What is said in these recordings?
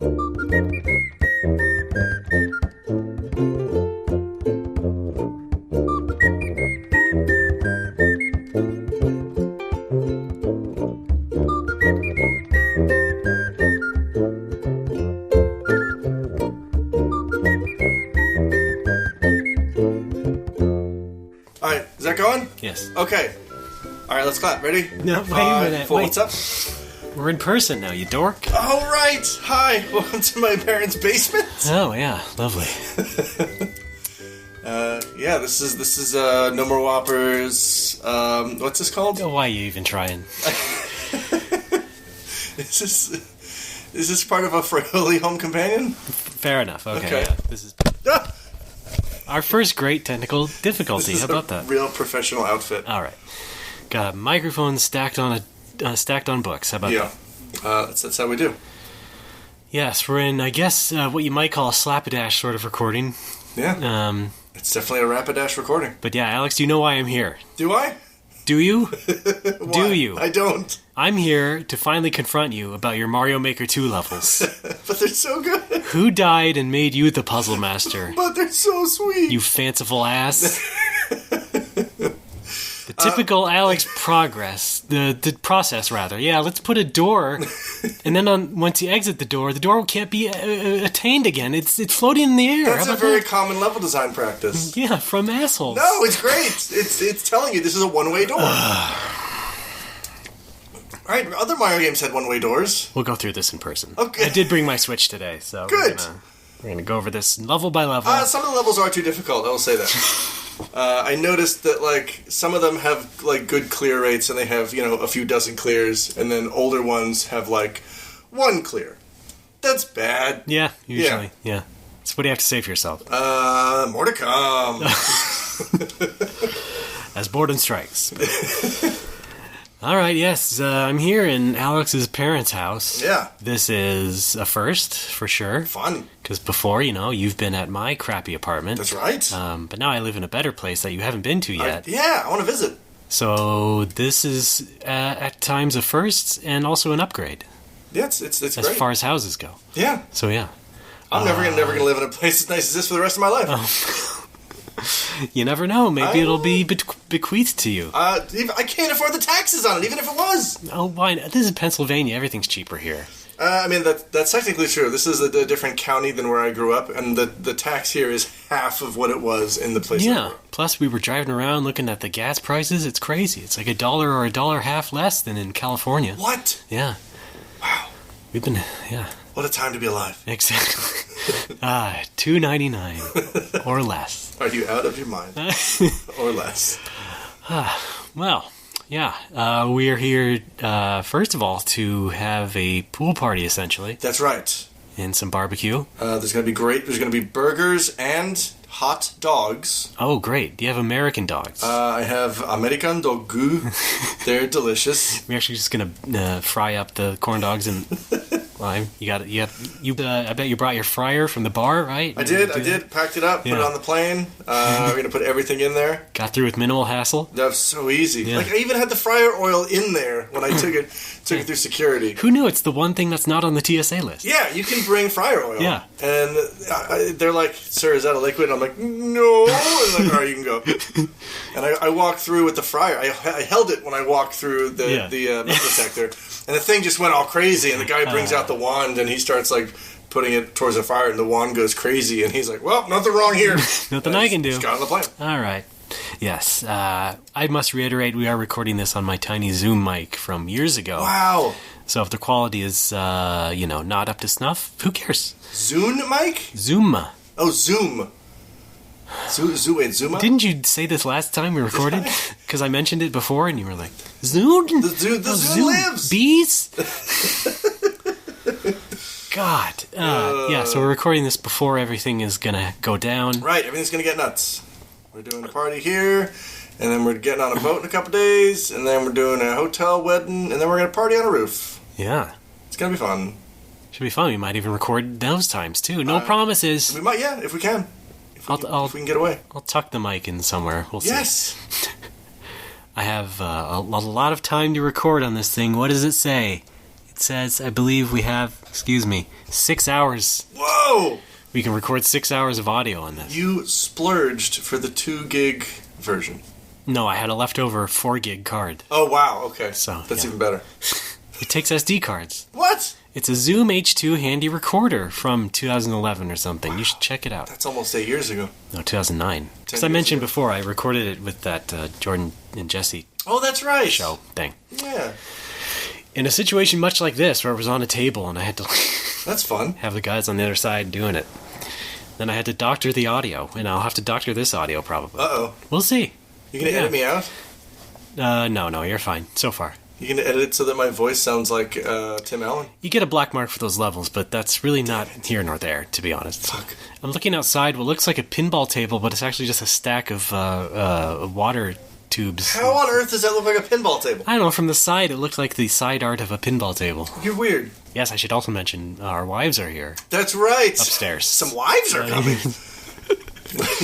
Alright, is that going? Yes. Okay. Alright, let's clap. Ready? No, wait a minute. 4, Wait. what's up? We're in person now, you dork. All right. Hi. Welcome to my parents' basement. Oh, yeah. Lovely. Yeah, this is No More Whoppers. What's this called? Oh, why are you even trying? Is this part of a Fraioli home companion? Fair enough. Okay. Okay. Yeah. This is our first great technical difficulty. This How is about a that? real professional outfit. All right. Got a microphone stacked on books. How about Yeah. that? That's how we do. Yes, we're in, I guess, what you might call a slapdash sort of recording. Yeah. It's definitely a Rapidash recording. But yeah, Alex, do you know why I'm here? Do I? Do you? Why? Do you? I don't. I'm here to finally confront you about your Mario Maker 2 levels. But they're so good. Who died and made you the puzzle master? But they're so sweet. You fanciful ass. The typical Alex progress. The process, rather. Yeah, let's put a door, and then once you exit the door can't be attained again. It's floating in the air. That's How a about very that? common level design practice. Yeah, from assholes. No, it's great. It's telling you this is a one-way door. Alright, other Mario games had one-way doors. We'll go through this in person. Okay. I did bring my Switch today, so Good. we're gonna go over this level by level. Some of the levels are too difficult, I will say that. I noticed that, like, some of them have, like, good clear rates, and they have, a few dozen clears, and then older ones have, like, one clear. That's bad. Yeah, usually. Yeah. So what do you have to say for yourself? More to come. As boredom strikes. All right, yes, I'm here in Alex's parents' house. Yeah. This is a first, for sure. Fun. Because before, you've been at my crappy apartment. That's right. But now I live in a better place that you haven't been to yet. I want to visit. So this is at times a first and also an upgrade. Yeah, it's great. As far as houses go. Yeah. So yeah. I'm never gonna live in a place as nice as this for the rest of my life. You never know. Maybe it'll be bequeathed to you. I can't afford the taxes on it, even if it was. Oh, why? This is Pennsylvania. Everything's cheaper here. That's technically true. This is a different county than where I grew up, and the tax here is half of what it was in the place. Yeah. Plus, we were driving around looking at the gas prices. It's crazy. It's like $1 or $1.50 less than in California. What? Yeah. Wow. We've been, yeah. What a time to be alive. Exactly. $2.99 or less. Are you out of your mind? Or less. Well, yeah. We are here, first of all, to have a pool party, essentially. That's right. And some barbecue. There's going to be great. There's going to be burgers and hot dogs. Oh, great. Do you have American dogs? I have American Dogu. They're delicious. We're actually just going to fry up the corn dogs and lime. I bet you brought your fryer from the bar, right? I did. Packed it up, put it on the plane. We're going to put everything in there. Got through with minimal hassle. That was so easy. Yeah. Like, I even had the fryer oil in there when I took it through security. Who knew it's the one thing that's not on the TSA list? Yeah, you can bring fryer oil. Yeah. And they're like, "Sir, is that a liquid?" And I'm like, "No." And like, "All right, you can go." And I walked through with the fryer. I held it when I walked through the metal detector. And the thing just went all crazy. And the guy brings out the wand and he starts like putting it towards the fire. And the wand goes crazy. And he's like, "Well, nothing wrong here." Nothing I can do. Just got on the plane. All right. Yes. I must reiterate, we are recording this on my tiny Zoom mic from years ago. Wow. So if the quality is, not up to snuff, who cares? Zune mic? Zoom. Oh, Zoom. Wait, Zuma? Didn't you say this last time we recorded? Because I mentioned it before, and you were like, Zoom? The Zoom lives! Bees? God. Yeah, so we're recording this before everything is going to go down. Right, everything's going to get nuts. We're doing a party here, and then we're getting on a boat in a couple days, and then we're doing a hotel wedding, and then we're going to party on a roof. Yeah. It's going to be fun. Should be fun. We might even record those times, too. No promises. We might, yeah, if we can. If we can get away. I'll tuck the mic in somewhere. We'll see. Yes! I have a lot of time to record on this thing. What does it say? It It says, I believe we have, 6 hours. Whoa! We can record 6 hours of audio on this. You splurged for the 2 gig version. No, I had a leftover 4 gig card. Oh, wow. Okay. So that's yeah. even better. It takes SD cards. What? It's a Zoom H2 handy recorder from 2011 or something. Wow. You should check it out. That's almost 8 years ago. No, 2009. Because I mentioned before, I recorded it with that Jordan and Jesse. Oh, that's right. Show thing. Yeah. In a situation much like this, where it was on a table and I had to that's fun. Have the guys on the other side doing it. Then I had to doctor the audio, and I'll have to doctor this audio probably. Uh-oh. We'll see. You gonna edit me out? No, you're fine so far. You gonna edit it so that my voice sounds like Tim Allen? You get a black mark for those levels, but that's really not here nor there, to be honest. Fuck. I'm looking outside what looks like a pinball table, but it's actually just a stack of water tubes. How on earth does that look like a pinball table? I don't know. From the side, it looked like the side art of a pinball table. You're weird. Yes, I should also mention our wives are here. That's right. Upstairs. Some wives are coming.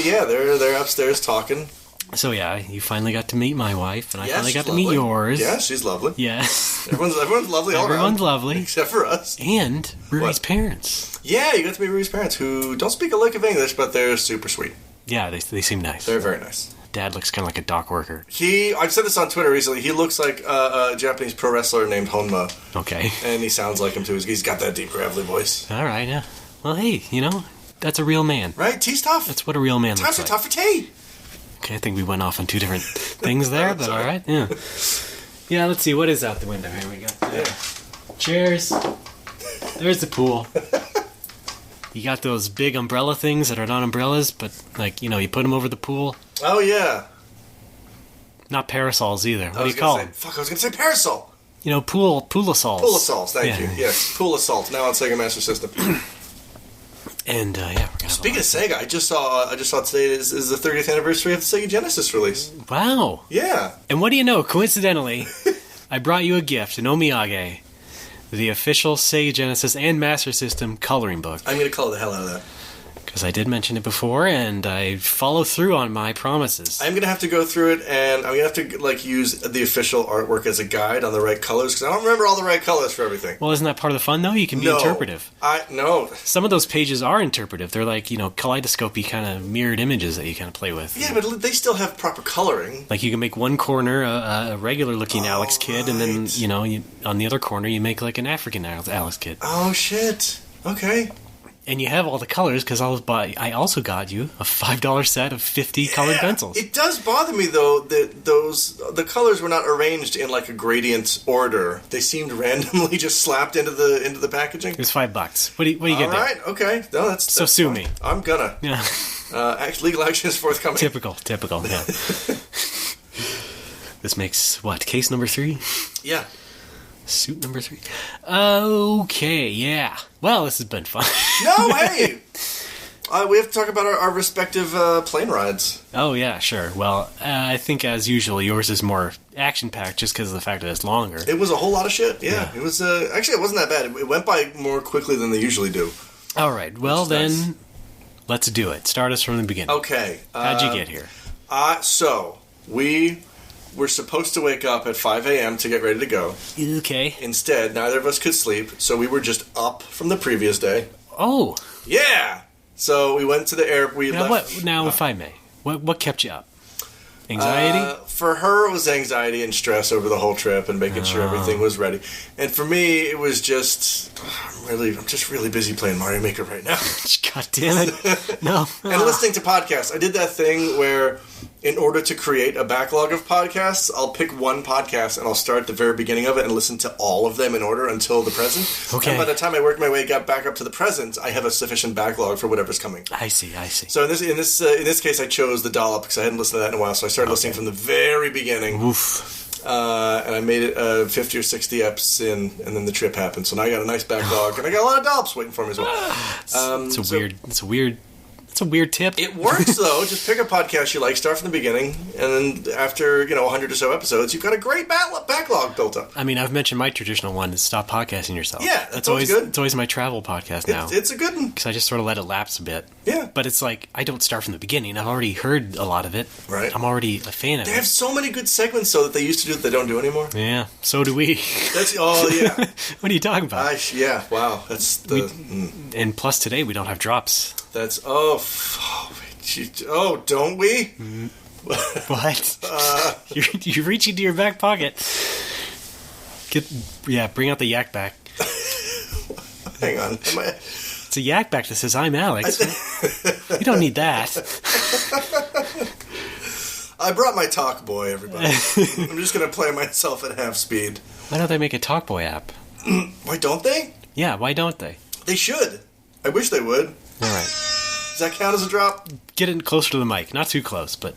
Yeah, they're upstairs talking. So yeah, you finally got to meet my wife, and I finally got to lovely. meet yours. Yeah, she's lovely. Yes. Everyone's lovely all around. Everyone's lovely. Except for us. And Rudy's parents. Yeah, you got to meet Rudy's parents, who don't speak a lick of English, but they're super sweet. Yeah, they seem nice. They're very nice. Dad looks kind of like a dock worker. I've said this on Twitter recently, he looks like a Japanese pro wrestler named Honma. Okay. And he sounds like him too. He's got that deep, gravelly voice. All right, yeah. Well, hey, that's a real man. Right? Tea's tough. That's what a real man looks like. Times are tough for tea. Okay, I think we went off on 2 different things there, but all right. Yeah. Yeah, let's see. What is out the window here? We got chairs. There's the pool. You got those big umbrella things that are not umbrellas, but, you put them over the pool. Oh, yeah. Not parasols either. What do you call them? Fuck, I was going to say parasol. Pool assaults. Pool assaults, thank you. Yes, pool assaults, now on Sega Master System. And, we're going to Speaking of Sega, I just saw today is the 30th anniversary of the Sega Genesis release. Wow. Yeah. And what do you know? Coincidentally, I brought you a gift, an omiyage, the official Sega Genesis and Master System coloring book. I'm going to color the hell out of that. Because I did mention it before, and I follow through on my promises. I'm going to have to go through it, and I'm going to have to use the official artwork as a guide on the right colors, because I don't remember all the right colors for everything. Well, isn't that part of the fun, though? You can be interpretive. No. Some of those pages are interpretive. They're like, kaleidoscopy kind of mirrored images that you kind of play with. Yeah, but they still have proper coloring. Like, you can make one corner a regular-looking Alex Kidd, and then, on the other corner, you make, like, an African Alex Kidd. Oh, shit. Okay. And you have all the colors, because I also got you a $5 set of 50 colored pencils. It does bother me, though, that the colors were not arranged in, a gradient order. They seemed randomly just slapped into the packaging. It was $5. What do you get there? All right, okay. No, that's sue fine. me. I'm gonna. Yeah. Legal action is forthcoming. Typical, yeah. This makes, case number 3? Yeah. Suit number 3. Okay, yeah. Well, this has been fun. No, hey! We have to talk about our respective plane rides. Oh, yeah, sure. Well, I think, as usual, yours is more action-packed just because of the fact that it's longer. It was a whole lot of shit, yeah. It was, actually, it wasn't that bad. It went by more quickly than they usually do. All right, well, then, let's do it. Start us from the beginning. Okay. How'd you get here? So, we were supposed to wake up at 5 a.m. to get ready to go. Okay. Instead, neither of us could sleep, so we were just up from the previous day. Oh. Yeah! So we went to the airport. If I may, what kept you up? Anxiety? For her, it was anxiety and stress over the whole trip and making sure everything was ready. And for me, it was just, I'm just really busy playing Mario Maker right now. God damn it. No. And listening to podcasts. I did that thing where, in order to create a backlog of podcasts, I'll pick one podcast and I'll start at the very beginning of it and listen to all of them in order until the present. Okay. And by the time I work my way back up to the present, I have a sufficient backlog for whatever's coming. I see. So in this case, I chose the Dollop because I hadn't listened to that in a while, so I started listening from the very beginning. Oof. And I made it 50 or 60 eps in, and then the trip happened. So now I got a nice backlog, and I got a lot of Dollops waiting for me as well. It's a weird It's a weird tip. It works, though. Just pick a podcast you like, start from the beginning, and then after, 100 or so episodes, you've got a great backlog built up. I mean, I've mentioned my traditional one is stop podcasting yourself. Yeah, that's always good. It's always my travel podcast now. It's a good one. Because I just sort of let it lapse a bit. Yeah. But it's like, I don't start from the beginning. I've already heard a lot of it. Right. I'm already a fan of it. They have so many good segments, though, that they used to do that they don't do anymore. Yeah, so do we. Yeah. What are you talking about? Yeah, wow. That's the... And plus today, we don't have drops. That's... don't we? What? You're reaching to your back pocket. Bring out the yak back. Hang on. It's a yak back that says, I'm Alex. You don't need that. I brought my Talk Boy, everybody. I'm just going to play myself at half speed. Why don't they make a Talk Boy app? Why don't they? Yeah, why don't they? They should. I wish they would. All right. Does that count as a drop? Get it closer to the mic. Not too close, but...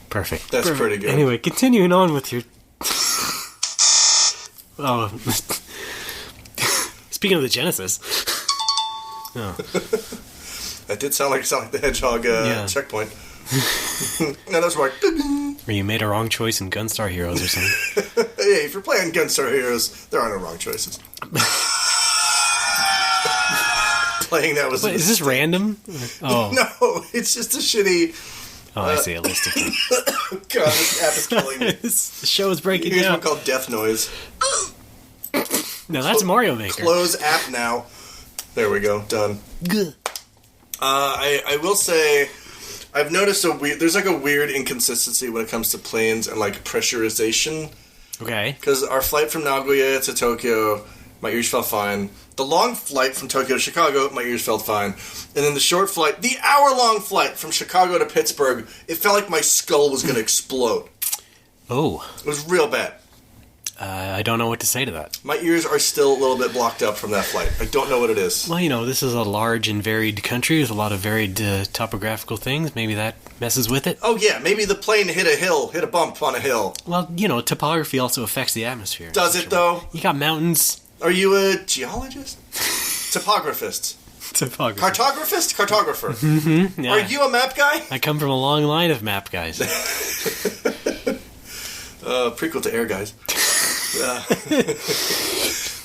Perfect. That's pretty good. Anyway, continuing on with your... Speaking of the Genesis... Oh. That did sound like Sonic the Hedgehog checkpoint. No, that's right. Or you made a wrong choice in Gunstar Heroes or something. Hey, if you're playing Gunstar Heroes, there are no wrong choices. Playing that was... Wait, is this random? Oh. No, it's just a shitty... Oh, I see a list of them. God, this app is killing me. The show is breaking Here's down. one called Death Noise. No, that's Mario Maker. Close app now. There we go. Done. Good. I will say... I've noticed there's like a weird inconsistency when it comes to planes and like pressurization. Okay. Because our flight from Nagoya to Tokyo, my ears felt fine. The long flight from Tokyo to Chicago, my ears felt fine. And then the short flight, the hour-long flight from Chicago to Pittsburgh, it felt like my skull was going to explode. Oh. It was real bad. I don't know what to say to that. My ears are still a little bit blocked up from that flight. I don't know what it is. Well, this is a large and varied country with a lot of varied topographical things. Maybe that messes with it. Oh, yeah. Maybe the plane hit a bump on a hill. Well, topography also affects the atmosphere. Does it, though? You got mountains. Are you a geologist? Topographist. Cartographist? Cartographer. Mm-hmm, yeah. Are you a map guy? I come from a long line of map guys. Prequel to Air Guys.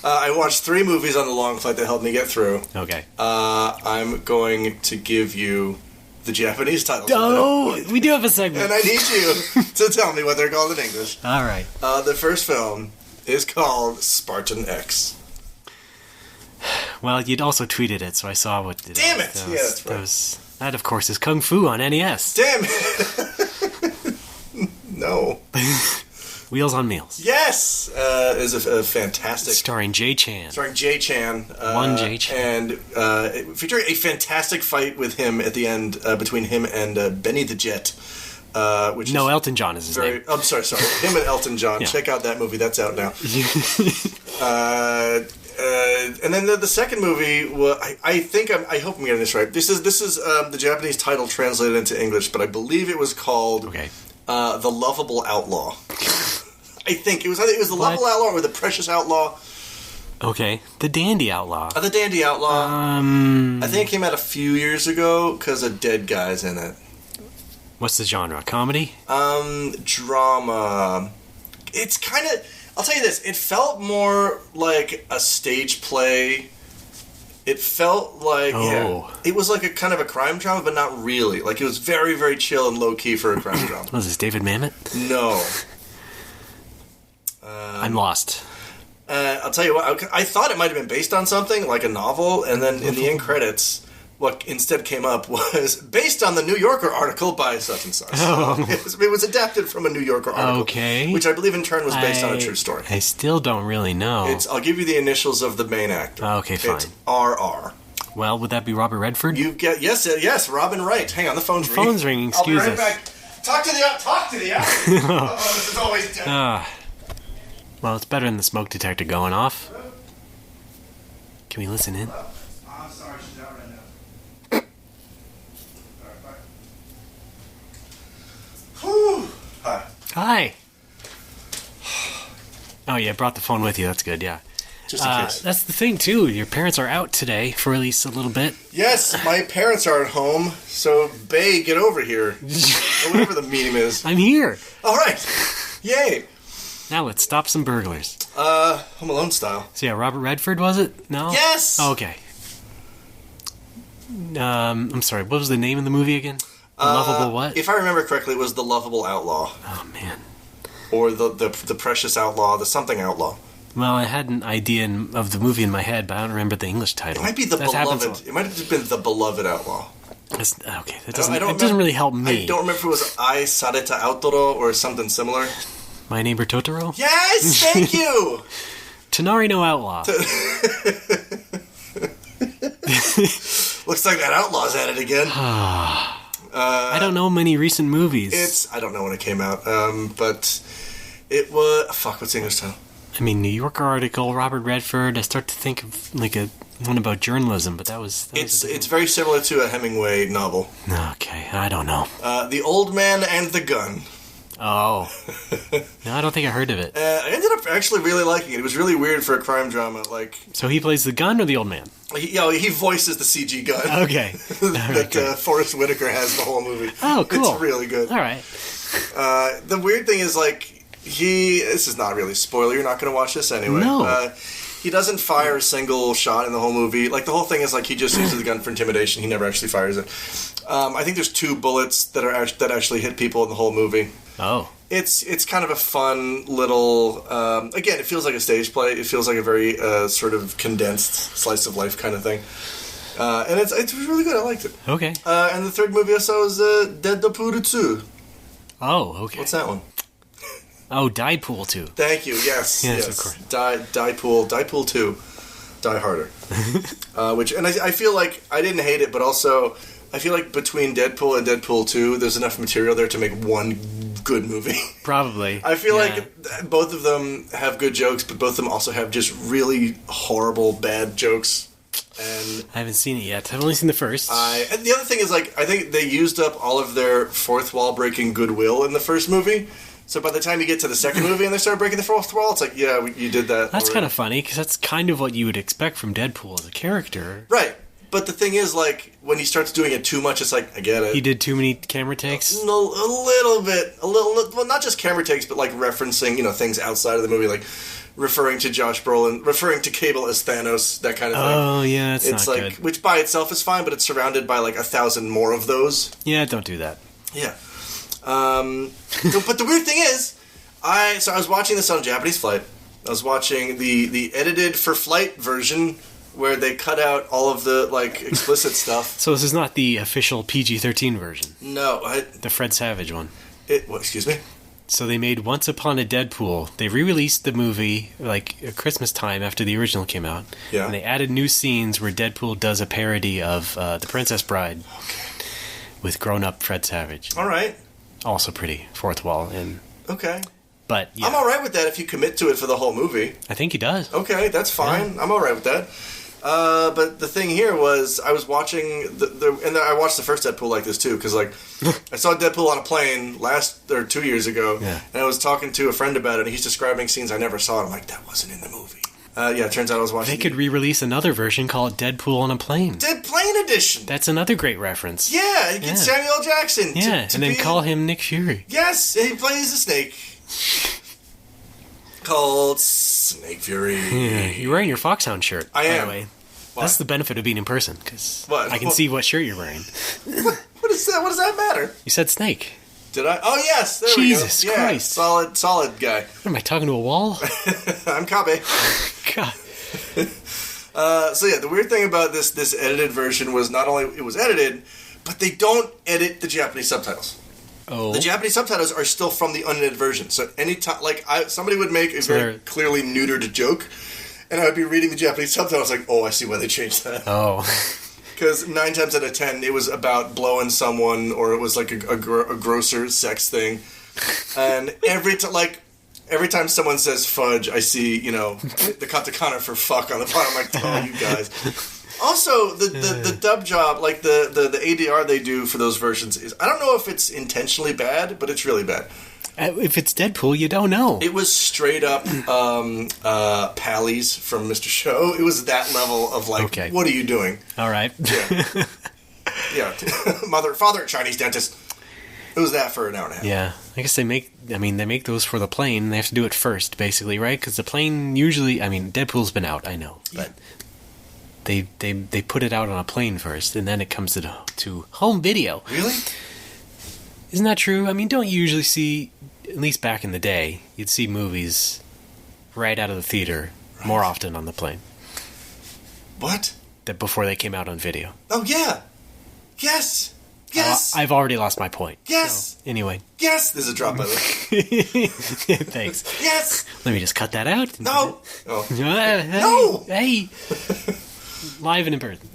I watched 3 movies on the long flight that helped me get through. Okay. I'm going to give you the Japanese titles. Oh, we do have a segment. And I need you to tell me what they're called in English. All right. The first film is called Spartan X. Well, you'd also tweeted it, so I saw what... Damn it! Yeah, that's right. That, of course, is Kung Fu on NES. Damn it! No. Wheels on Meals. Yes! Is a fantastic... Starring Jay Chan. One Jay Chan. And featuring a fantastic fight with him at the end, between him and Benny the Jet. Elton John is his name. I'm sorry. Him and Elton John. Yeah. Check out that movie. That's out now. And then the second movie, I hope I'm getting this right. This is the Japanese title translated into English, but I believe it was called The Lovable Outlaw. I think it was The Lovable Outlaw or The Precious Outlaw. Okay, The Dandy Outlaw. The Dandy Outlaw. I think it came out a few years ago because a dead guy's in it. What's the genre? Comedy? Drama. It's kind of... I'll tell you this. It felt more like a stage play. It felt like... Oh. It was like a kind of a crime drama, but not really. Like, it was very, very chill and low-key for a crime drama. Was this David Mamet? No. I'm lost. I'll tell you what. I thought it might have been based on something, like a novel, and then in the end credits... What instead came up was based on the New Yorker article by such and such. Oh. It was adapted from a New Yorker article, which I believe in turn was based on a true story. I still don't really know. I'll give you the initials of the main actor. Okay, fine. It's R.R. Well, would that be Robert Redford? Yes, Robin Wright. Hang on, the phone's ringing. Phone's ringing. Excuse us. I'll be right back. Talk to the app. This is always dead. Well, it's better than the smoke detector going off. Can we listen in? I'm sorry, she's out right now. Hi. Oh, yeah, brought the phone with you. That's good, yeah. Just in case. That's the thing, too. Your parents are out today for at least a little bit. Yes, my parents are at home, so Bay, get over here. Or whatever the meme is. I'm here. All right. Yay. Now let's stop some burglars. Home Alone style. So yeah, Robert Redford, was it? No? Yes! Oh, okay. I'm sorry, what was the name of the movie again? The Lovable what? If I remember correctly, it was The Lovable Outlaw. Oh, man. Or the Precious Outlaw, the something Outlaw. Well, I had an idea of the movie in my head, but I don't remember the English title. It might be The Beloved. It might have been The Beloved Outlaw. Okay, that doesn't really help me. I don't remember if it was I Sareta Autoro or something similar. My Neighbor Totoro? Yes, thank you! Tonari no Outlaw. Looks like that Outlaw's at it again. I don't know many recent movies. I don't know when it came out, but it was... Fuck, what's the English title? I mean, New Yorker article, Robert Redford. I start to think of like one about journalism, but that was it's very similar to a Hemingway novel. Okay, I don't know. The Old Man and the Gun. Oh. No, I don't think I heard of it. I ended up actually really liking it. It was really weird for a crime drama. So he plays the gun or the old man? He voices the CG gun. Okay. that Forrest Whitaker has the whole movie. Oh, cool. It's really good. All right. The weird thing is, this is not really a spoiler. You're not going to watch this anyway. No. He doesn't fire a single shot in the whole movie. The whole thing is, he just uses the gun for intimidation. He never actually fires it. I think there's 2 bullets that actually hit people in the whole movie. Oh. It's kind of a fun little... again, it feels like a stage play. It feels like a very sort of condensed slice of life kind of thing. And it's really good. I liked it. Okay. And the third movie I saw was Dead do Purutsu. Oh, okay. What's that one? Oh, Die Pool 2. Thank you. Yes. Yes, of course. Die Pool 2. Die Harder. And I feel like I didn't hate it, but also I feel like between Deadpool and Deadpool 2, there's enough material there to make one good movie. Probably. I feel like both of them have good jokes, but both of them also have just really horrible, bad jokes. And I haven't seen it yet. I've only seen the first. And the other thing is, I think they used up all of their fourth wall breaking goodwill in the first movie. So by the time you get to the second movie and they start breaking the fourth wall, it's like, yeah, you did that. That's kind of funny, because that's kind of what you would expect from Deadpool as a character. Right. But the thing is, when he starts doing it too much, it's like, I get it. He did too many camera takes? A little bit. Well, not just camera takes, but referencing, things outside of the movie, referring to Josh Brolin, referring to Cable as Thanos, that kind of thing. Oh, yeah, it's not good. Which by itself is fine, but it's surrounded by 1,000 more of those. Yeah, don't do that. Yeah. But the weird thing is, I was watching this on Japanese Flight. I was watching the edited for flight version where they cut out all of the explicit stuff. So this is not the official PG-13 version. No, the Fred Savage one. Excuse me? So they made Once Upon a Deadpool. They re-released the movie at Christmas time after the original came out. Yeah. And they added new scenes where Deadpool does a parody of The Princess Bride. Okay. With grown-up Fred Savage. All right. Also pretty fourth wall. Okay. But yeah. I'm all right with that if you commit to it for the whole movie. I think he does. Okay, that's fine. Yeah. I'm all right with that. But the thing here was, I was watching and I watched the first Deadpool like this too, because I saw Deadpool on a plane 2 years ago, yeah. And I was talking to a friend about it, and he's describing scenes I never saw, and I'm like, that wasn't in the movie. It turns out I was watching. They could re-release another version called Deadpool on a Plane. Dead Plane Edition. That's another great reference. Yeah, get Samuel L. Jackson. Yeah, and then call him Nick Fury. Yes, and he plays a snake. Called Snake Fury. Yeah, you're wearing your Foxhound shirt. I am. By the way. That's the benefit of being in person, because I can see what shirt you're wearing. What is that? What does that matter? You said snke. Did I? Oh, yes. There Jesus we go. Christ. Yeah, solid guy. What, am I talking to a wall? I'm Kabe. God. The weird thing about this edited version was not only it was edited, but they don't edit the Japanese subtitles. Oh. The Japanese subtitles are still from the unedited version. So anytime, somebody would make a very clearly neutered joke, and I would be reading the Japanese subtitles like, oh, I see why they changed that. Oh. Because 9 times out of 10, it was about blowing someone, or it was a grosser sex thing. And every time someone says fudge, I see, the katakana for fuck on the bottom. I'm like, oh, you guys. Also, the dub job, the ADR they do for those versions is, I don't know if it's intentionally bad, but it's really bad. If it's Deadpool, you don't know. It was straight up Pallies from Mr. Show. It was that level of like, okay. What are you doing? All right. Yeah. Father, Chinese dentist. It was that for an hour and a half. Yeah. I guess they make those for the plane. They have to do it first, basically, right? Because the plane usually, Deadpool's been out, I know. But they put it out on a plane first, and then it comes to home video. Really? Isn't that true? Don't you usually see, at least back in the day, you'd see movies right out of the theater more often on the plane. What? That before they came out on video. Oh, yeah. Yes. Yes. I've already lost my point. Yes. So, anyway. Yes. There's a drop by the way. Thanks. Yes. Let me just cut that out. No. Oh. No. Hey. Live and in person.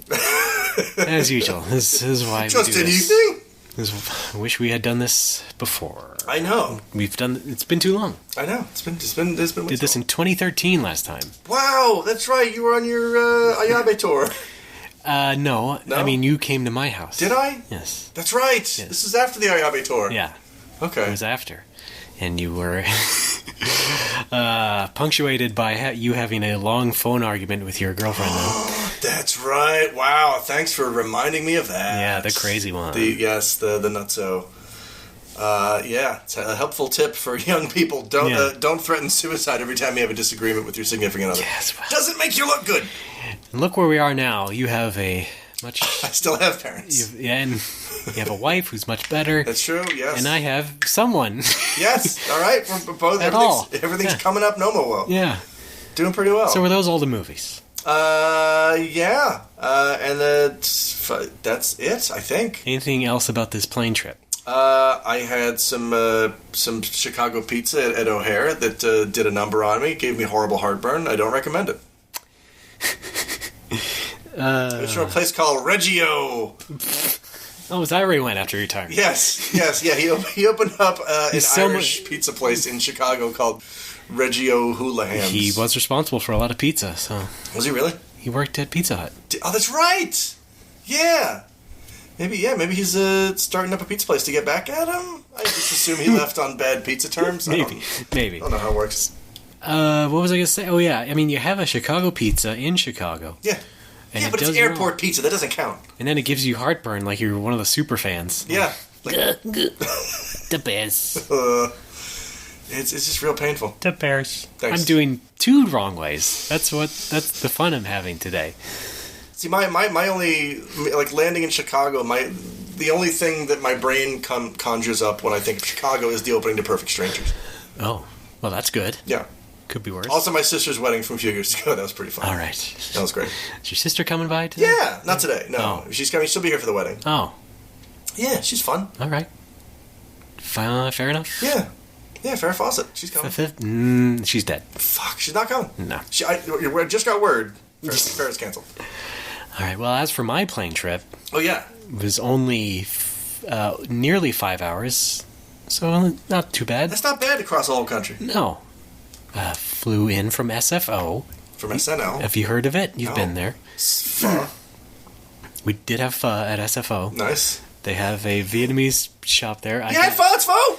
As usual. This is why just we do anything. I wish we had done this before. I know. It's been too long. I know. It's been Did this in 2013 last time. Wow, that's right. You were on your Ayabe tour. No. You came to my house. Did I? Yes. That's right. Yes. This is after the Ayabe tour. Yeah. Okay. It was after. And you were punctuated by you having a long phone argument with your girlfriend. That's right. Wow. Thanks for reminding me of that. Yeah, the crazy one. The nutso. Yeah, it's a helpful tip for young people. Don't threaten suicide every time you have a disagreement with your significant other. Yes, well, doesn't make you look good. And look where we are now. You have a much. I still have parents. And you have a wife who's much better. That's true. Yes. And I have someone. Yes. All right. We're both. Everything's coming up Nomo well. Yeah. Doing pretty well. So were those all the movies? Yeah. And that's it. I think. Anything else about this plane trip? I had some Chicago pizza at O'Hare that did a number on me. Gave me horrible heartburn. I don't recommend it. It's from a place called Reggio. Oh, is that where he went after retirement? Yes. Yeah. He opened up an Irish pizza place in Chicago called Reggio Houlihan's. He was responsible for a lot of pizza. So was he really? He worked at Pizza Hut. Oh, that's right. Yeah. Maybe he's starting up a pizza place to get back at him. I just assume he left on bad pizza terms. Maybe. I don't know how it works. What was I going to say? Oh, yeah. You have a Chicago pizza in Chicago. Yeah. And but it's airport pizza. That doesn't count. And then it gives you heartburn like you're one of the super fans. Yeah. The Bears. It's just real painful. The Bears. Thanks. I'm doing two wrong ways. That's the fun I'm having today. See, my only, landing in Chicago, the only thing that my brain conjures up when I think of Chicago is the opening to Perfect Strangers. Oh, well, that's good. Yeah. Could be worse. Also, my sister's wedding from a few years ago. That was pretty fun. All right. That was great. Is your sister coming by today? Yeah, not today. No. She's coming. She'll be here for the wedding. Oh. Yeah, she's fun. All right. Fair enough. Yeah. Yeah, Farrah Fawcett. She's coming. She's dead. Fuck, she's not coming. No. I just got word. Farrah's canceled. All right. Well, as for my plane trip. Oh, yeah. It was only nearly 5 hours. So not too bad. That's not bad across the whole country. No. Flew in from SFO. From SNL. Have you heard of it? You've been there. Pho. We did have pho at SFO. Nice. They have a Vietnamese shop there. You had pho? It's pho?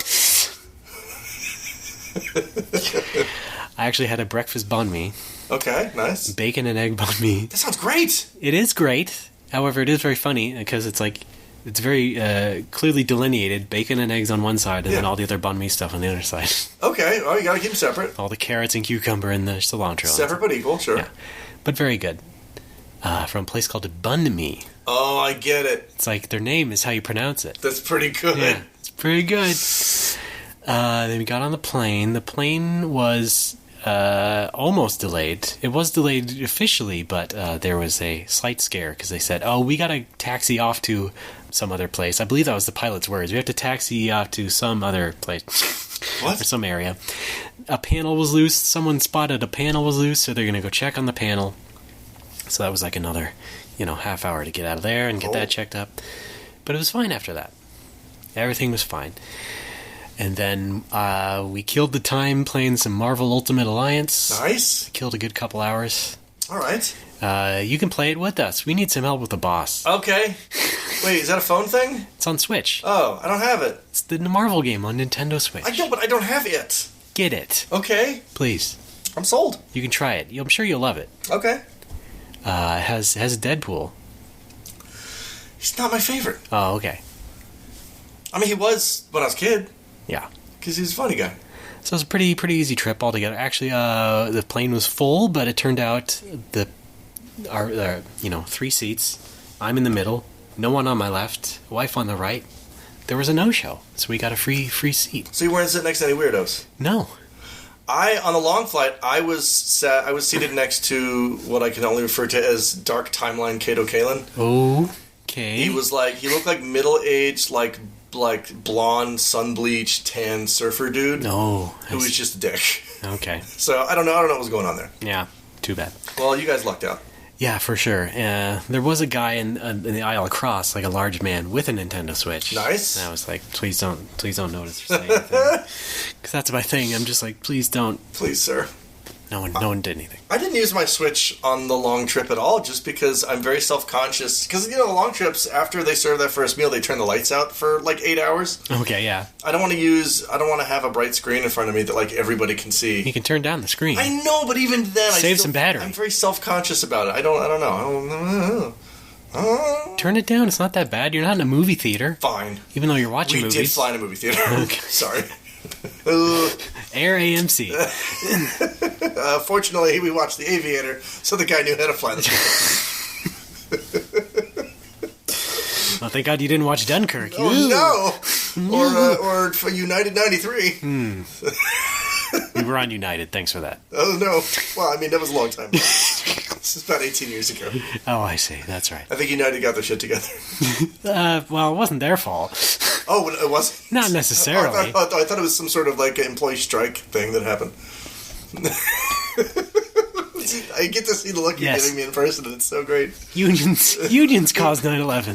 I actually had a breakfast banh mi. Okay, nice. Bacon and egg banh mi. That sounds great. It is great. However, it is very funny because it's very clearly delineated. Bacon and eggs on one side and then all the other banh mi stuff on the other side. Okay, well, you gotta keep them separate. All the carrots and cucumber and the cilantro. Separate but equal, sure. Yeah. But very good. From a place called Banh Mi. Oh, I get it. It's like their name is how you pronounce it. That's pretty good. Yeah, it's pretty good. Then we got on the plane. The plane was almost delayed. It was delayed officially, but there was a slight scare because they said, we got to taxi off to some other place. I believe that was the pilot's words. We have to taxi off to some other place. What? Or some area. A panel was loose. Someone spotted a panel was loose, so they're going to go check on the panel. So that was like another, half hour to get out of there and get that checked up. But it was fine after that. Everything was fine. And then we killed the time playing some Marvel Ultimate Alliance. Nice. Killed a good couple hours. All right. You can play it with us. We need some help with the boss. Okay. Wait, is that a phone thing? It's on Switch. Oh, I don't have it. It's the Marvel game on Nintendo Switch. I know, but I don't have it. Get it. Okay. Please. I'm sold. You can try it. I'm sure you'll love it. Okay. It has Deadpool. He's not my favorite. Oh, okay. I mean, he was when I was a kid. Yeah. Because he was a funny guy. So it was a pretty easy trip altogether. Actually, the plane was full, but it turned out our 3 seats. I'm in the middle. No one on my left. Wife on the right. There was a no-show, so we got a free seat. So you weren't sitting next to any weirdos? No. On the long flight, I was seated next to what I can only refer to as Dark Timeline Kato Kalin. Okay. He looked like middle-aged, like blonde, sun-bleached, tan surfer dude. No. Who was just a dick. Okay. So I don't know what was going on there. Yeah, too bad. Well, you guys lucked out. Yeah, for sure. There was a guy in the aisle across, like a large man with a Nintendo Switch. Nice. And I was like, please don't notice or say anything. Because that's my thing. I'm just like, please don't. Please, sir. No one did anything. I didn't use my Switch on the long trip at all, just because I'm very self-conscious. Because, the long trips, after they serve that first meal, they turn the lights out for, 8 hours. Okay, yeah. I don't want to have a bright screen in front of me that, everybody can see. You can turn down the screen. I know, but even then, Save some battery. I'm very self-conscious about it. I don't know. Turn it down. It's not that bad. You're not in a movie theater. Fine. Even though you're watching movies. We did fly in a movie theater. Okay. Sorry. Air AMC. Fortunately, we watched The Aviator, so the guy knew how to fly the plane. Well, thank God you didn't watch Dunkirk. Oh, no! Or for United 93. We were on United. Thanks for that. Oh, no. Well, I mean, that was a long time ago. This is about 18 years ago. Oh, I see. That's right. I think United got their shit together. Well, it wasn't their fault. Oh, it wasn't? Not necessarily. I thought it was some sort of, employee strike thing that happened. I get to see the look you're giving me in person, and it's so great. Unions caused 9/11.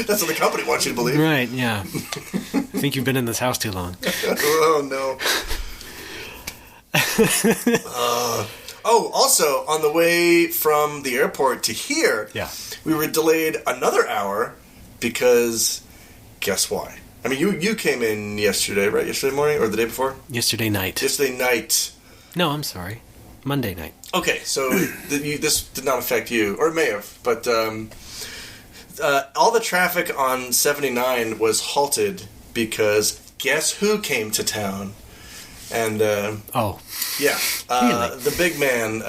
That's what the company wants you to believe. Right, yeah. I think you've been in this house too long. Oh, no. Also, on the way from the airport to here, we were delayed another hour because, guess why? I mean, you came in yesterday, right? Yesterday morning, or the day before? Yesterday night. Yesterday night. No, I'm sorry. Monday night. Okay, so this did not affect you, or it may have, but all the traffic on 79 was halted because guess who came to town? And yeah, really? the big man,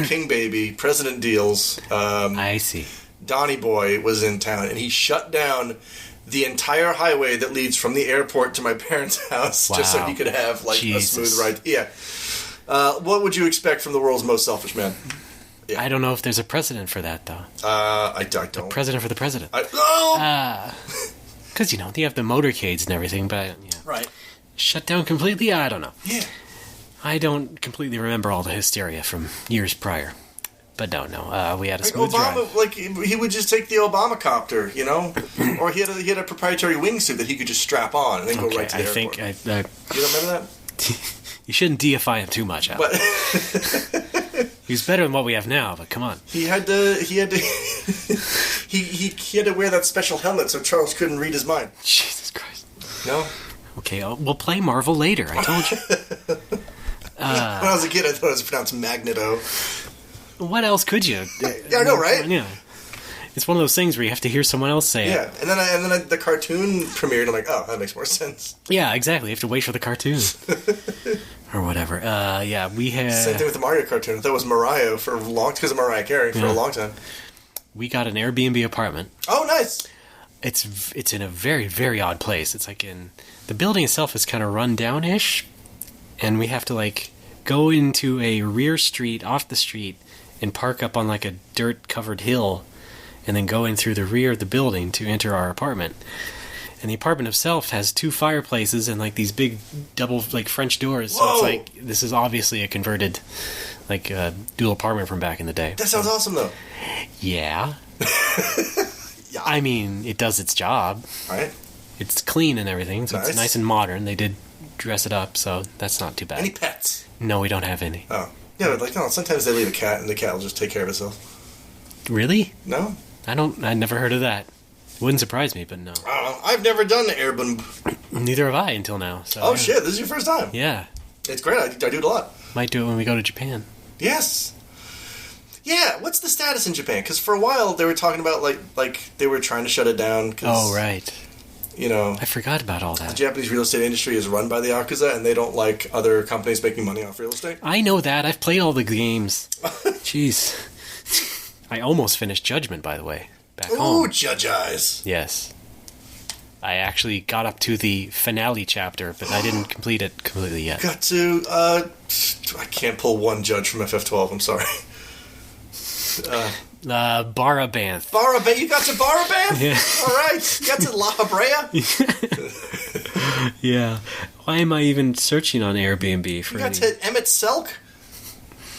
King Baby, President Deals. I see. Donnie Boy was in town, and he shut down the entire highway that leads from the airport to my parents' house, just so he could have a smooth ride. Yeah. What would you expect from the world's most selfish man? Yeah. I don't know if there's a precedent for that, though. I don't. A president for the president. Because, you have the motorcades and everything, but... Yeah. Right. Shut down completely? I don't know. Yeah. I don't completely remember all the hysteria from years prior. But no. We had a smooth Obama, drive. he would just take the Obama copter, or he had a proprietary wingsuit that he could just strap on and then go right to the airport. You don't remember that? You shouldn't deify him too much, Al. He's better than what we have now, but come on. He had to he had to wear that special helmet so Charles couldn't read his mind. Jesus Christ. No? Okay, we'll play Marvel later, I told you. When I was a kid, I thought it was pronounced Magneto. What else could you? Yeah, I know, right? Yeah. It's one of those things where you have to hear someone else say it. Yeah, and then the cartoon premiered, and I'm like, oh, that makes more sense. Yeah, exactly. You have to wait for the cartoon. Or whatever. We had... Same thing with the Mario cartoon. That was Mariah for a long... because of Mariah Carey for a long time. We got an Airbnb apartment. Oh, nice! It's in a very, very odd place. It's in... The building itself is kind of run down-ish, and we have to, go into a rear street, off the street, and park up on, a dirt-covered hill, and then go in through the rear of the building to enter our apartment. And the apartment itself has 2 fireplaces and these big double French doors. Whoa. So it's this is obviously a converted dual apartment from back in the day. That sounds awesome though. Yeah. Yeah. I mean, it does its job. Right. It's clean and everything, so nice. It's nice and modern. They did dress it up, so that's not too bad. Any pets? No, we don't have any. Oh. Yeah, but sometimes they leave a cat and the cat will just take care of itself. Really? No? I never heard of that. Wouldn't surprise me, but no. I've never done the Airbnb. Neither have I until now. So, oh, shit. This is your first time. Yeah. It's great. I do it a lot. Might do it when we go to Japan. Yes. Yeah, what's the status in Japan? Because for a while they were talking about, like they were trying to shut it down. Oh, right. You know... I forgot about all that. The Japanese real estate industry is run by the Yakuza, and they don't like other companies making money off real estate. I know that. I've played all the games. Jeez. I almost finished Judgment, by the way. Back home. Ooh, Judge Eyes. Yes. I actually got up to the finale chapter, but I didn't complete it completely yet. Got to, I can't pull one judge from FF12, I'm sorry. Barabanth. Barabanth? You got to Barabanth? Yeah. Alright. You got to La Habrea? Yeah. Why am I even searching on Airbnb for You got to Emmett Selk?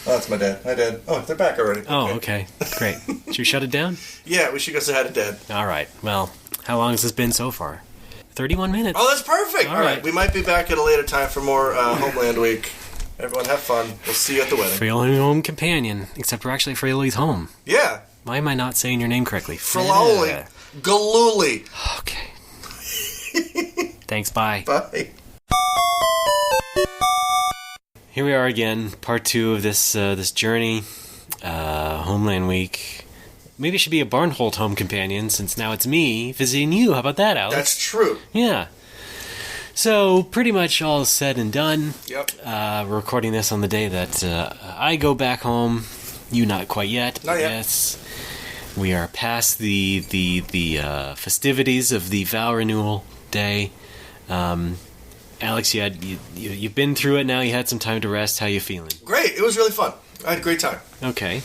Oh, that's my dad. Hi, Dad. Oh, they're back already. Oh, okay. Great. Should we shut it down? Yeah, we should go say hi to Dad. All right. Well, how long has this been so far? 31 minutes. Oh, that's perfect. All right. We might be back at a later time for more Homeland Week. Everyone have fun. We'll see you at the wedding. Fraioli home companion, except we're actually Fraioli's home. Yeah. Why am I not saying your name correctly? Fraioli. Galuli. Okay. Thanks, bye. Bye. Here we are again, part 2 of this journey, Homeland Week. Maybe it should be a Barnholt home companion, since now it's me visiting you. How about that, Alex? That's true. Yeah. So, pretty much all said and done. Yep. We're recording this on the day that I go back home. You not quite yet. Not yet. Yes. We are past the festivities of the vow renewal day. Alex, you've been through it now. You had some time to rest. How you feeling? Great. It was really fun. I had a great time. Okay.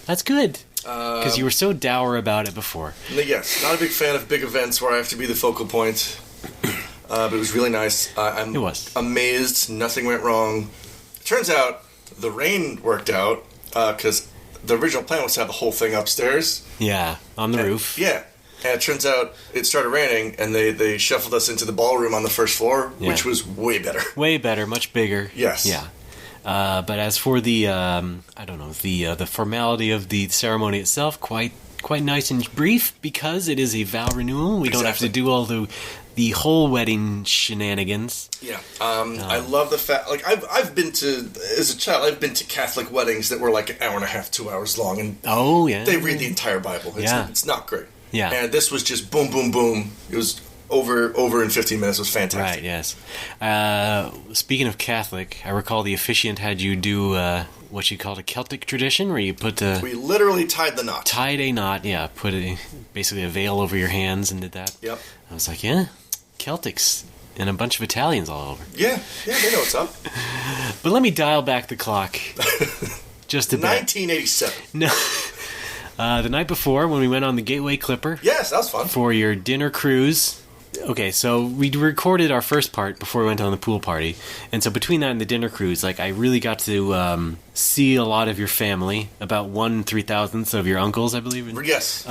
That's good. Because you were so dour about it before. Yes. Not a big fan of big events where I have to be the focal point. But it was really nice. It was. Amazed. Nothing went wrong. Turns out the rain worked out because the original plan was to have the whole thing upstairs. Yeah, on the roof. Yeah. And it turns out it started raining, and they shuffled us into the ballroom on the first floor, which was way better. Way better, much bigger. Yes. Yeah. But as for the, the formality of the ceremony itself, quite nice and brief, because it is a vow renewal. We don't have to do all the whole wedding shenanigans. Yeah. I love the fact, like, I've been to, as a child, I've been to Catholic weddings that were like an hour and a half, 2 hours long, and they read the entire Bible. It's not great. Yeah. And this was just boom, boom, boom. It was over in 15 minutes. It was fantastic. Right, yes. Speaking of Catholic, I recall the officiant had you do what you called a Celtic tradition, where you put we literally tied the knot. Tied a knot, yeah. Put basically a veil over your hands and did that. Yep. I was like, yeah, Celtics. And a bunch of Italians all over. Yeah, they know what's up. But let me dial back the clock just a bit. 1987. No. The night before, when we went on the Gateway Clipper. Yes, that was fun. For your dinner cruise. Okay, so we recorded our first part before we went on the pool party. And so between that and the dinner cruise, like, I really got to see a lot of your family. About 1/3000th of your uncles, I believe. Yes.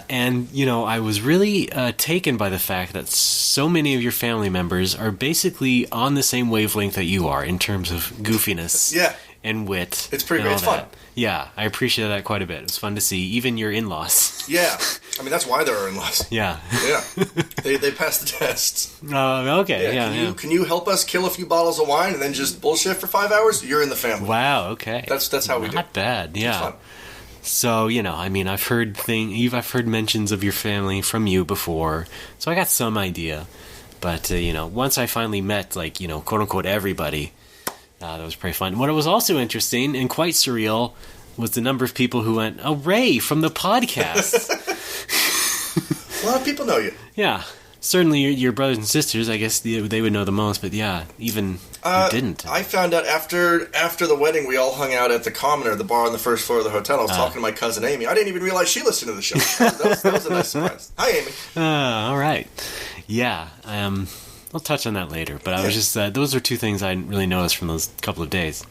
And, I was really taken by the fact that so many of your family members are basically on the same wavelength that you are in terms of goofiness. Yeah. And wit. It's pretty great. It's fun. Yeah, I appreciate that quite a bit. It was fun to see, even your in-laws. Yeah. I mean, that's why they're our in-laws. Yeah. Yeah. They passed the tests. Okay. Yeah, Can you help us kill a few bottles of wine and then just bullshit for 5 hours? You're in the family. Wow, okay. That's how we do. Not bad, yeah. It's fun. So, I've heard mentions of your family from you before, so I got some idea. But, once I finally met, quote-unquote everybody, that was pretty fun. What was also interesting and quite surreal was the number of people who went, "Oh, Ray from the podcast." A lot of people know you. Yeah. Certainly your brothers and sisters, I guess they would know the most, but yeah, even you didn't. I found out after the wedding, we all hung out at the Commoner, the bar on the first floor of the hotel. I was talking to my cousin Amy. I didn't even realize she listened to the show. That was a nice surprise. Hi, Amy. All right. Yeah. I'll touch on that later, but I was just those are two things I really noticed from those couple of days.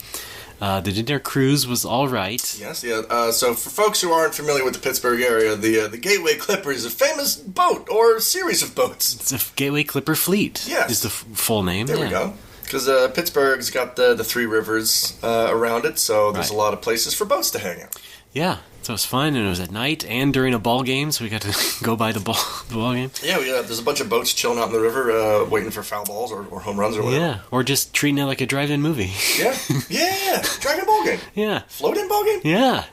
The dinner cruise was all right. Yes, yeah. So for folks who aren't familiar with the Pittsburgh area, the Gateway Clipper is a famous boat or series of boats. It's a Gateway Clipper fleet. Yes, is the full name. There we go. Because Pittsburgh's got the three rivers around it, so there's a lot of places for boats to hang out. Yeah, so it was fun, and it was at night and during a ball game, so we got to go by the ball game. Yeah, there's a bunch of boats chilling out in the river, waiting for foul balls or home runs or whatever. Yeah, or just treating it like a drive-in movie. Yeah, drive-in ball game. Yeah. Float-in ball game? Yeah.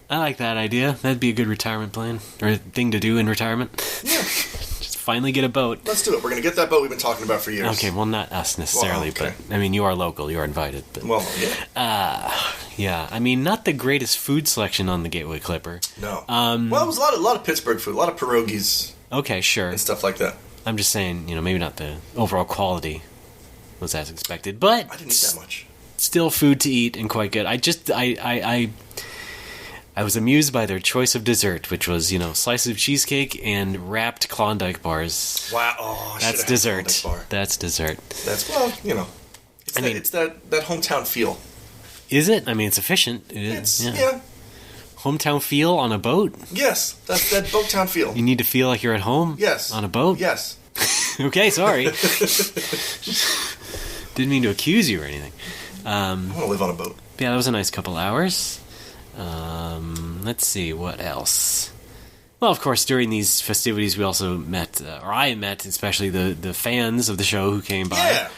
I like that idea. That'd be a good retirement plan, or a thing to do in retirement. Yeah. Just finally get a boat. Let's do it. We're going to get that boat we've been talking about for years. Okay, well, not us necessarily, but, I mean, you are local, you are invited. But, well, yeah. Yeah, I mean, not the greatest food selection on the Gateway Clipper. No. Well, it was a lot of Pittsburgh food, a lot of pierogies. Okay, sure. And stuff like that. I'm just saying, maybe not the overall quality was as expected, but... I didn't eat that much. Still food to eat and quite good. I was amused by their choice of dessert, which was, slices of cheesecake and wrapped Klondike bars. Wow. Oh, that's dessert. That's dessert. That's, it's that hometown feel. Is it? I mean, it's efficient. Yeah. Hometown feel on a boat? Yes, that's that boat town feel. You need to feel like you're at home? Yes. On a boat? Yes. Okay, sorry. Didn't mean to accuse you or anything. I want to live on a boat. Yeah, that was a nice couple hours. Let's see, what else? Well, of course, during these festivities, we also met, or I met, especially the fans of the show who came by. Yeah.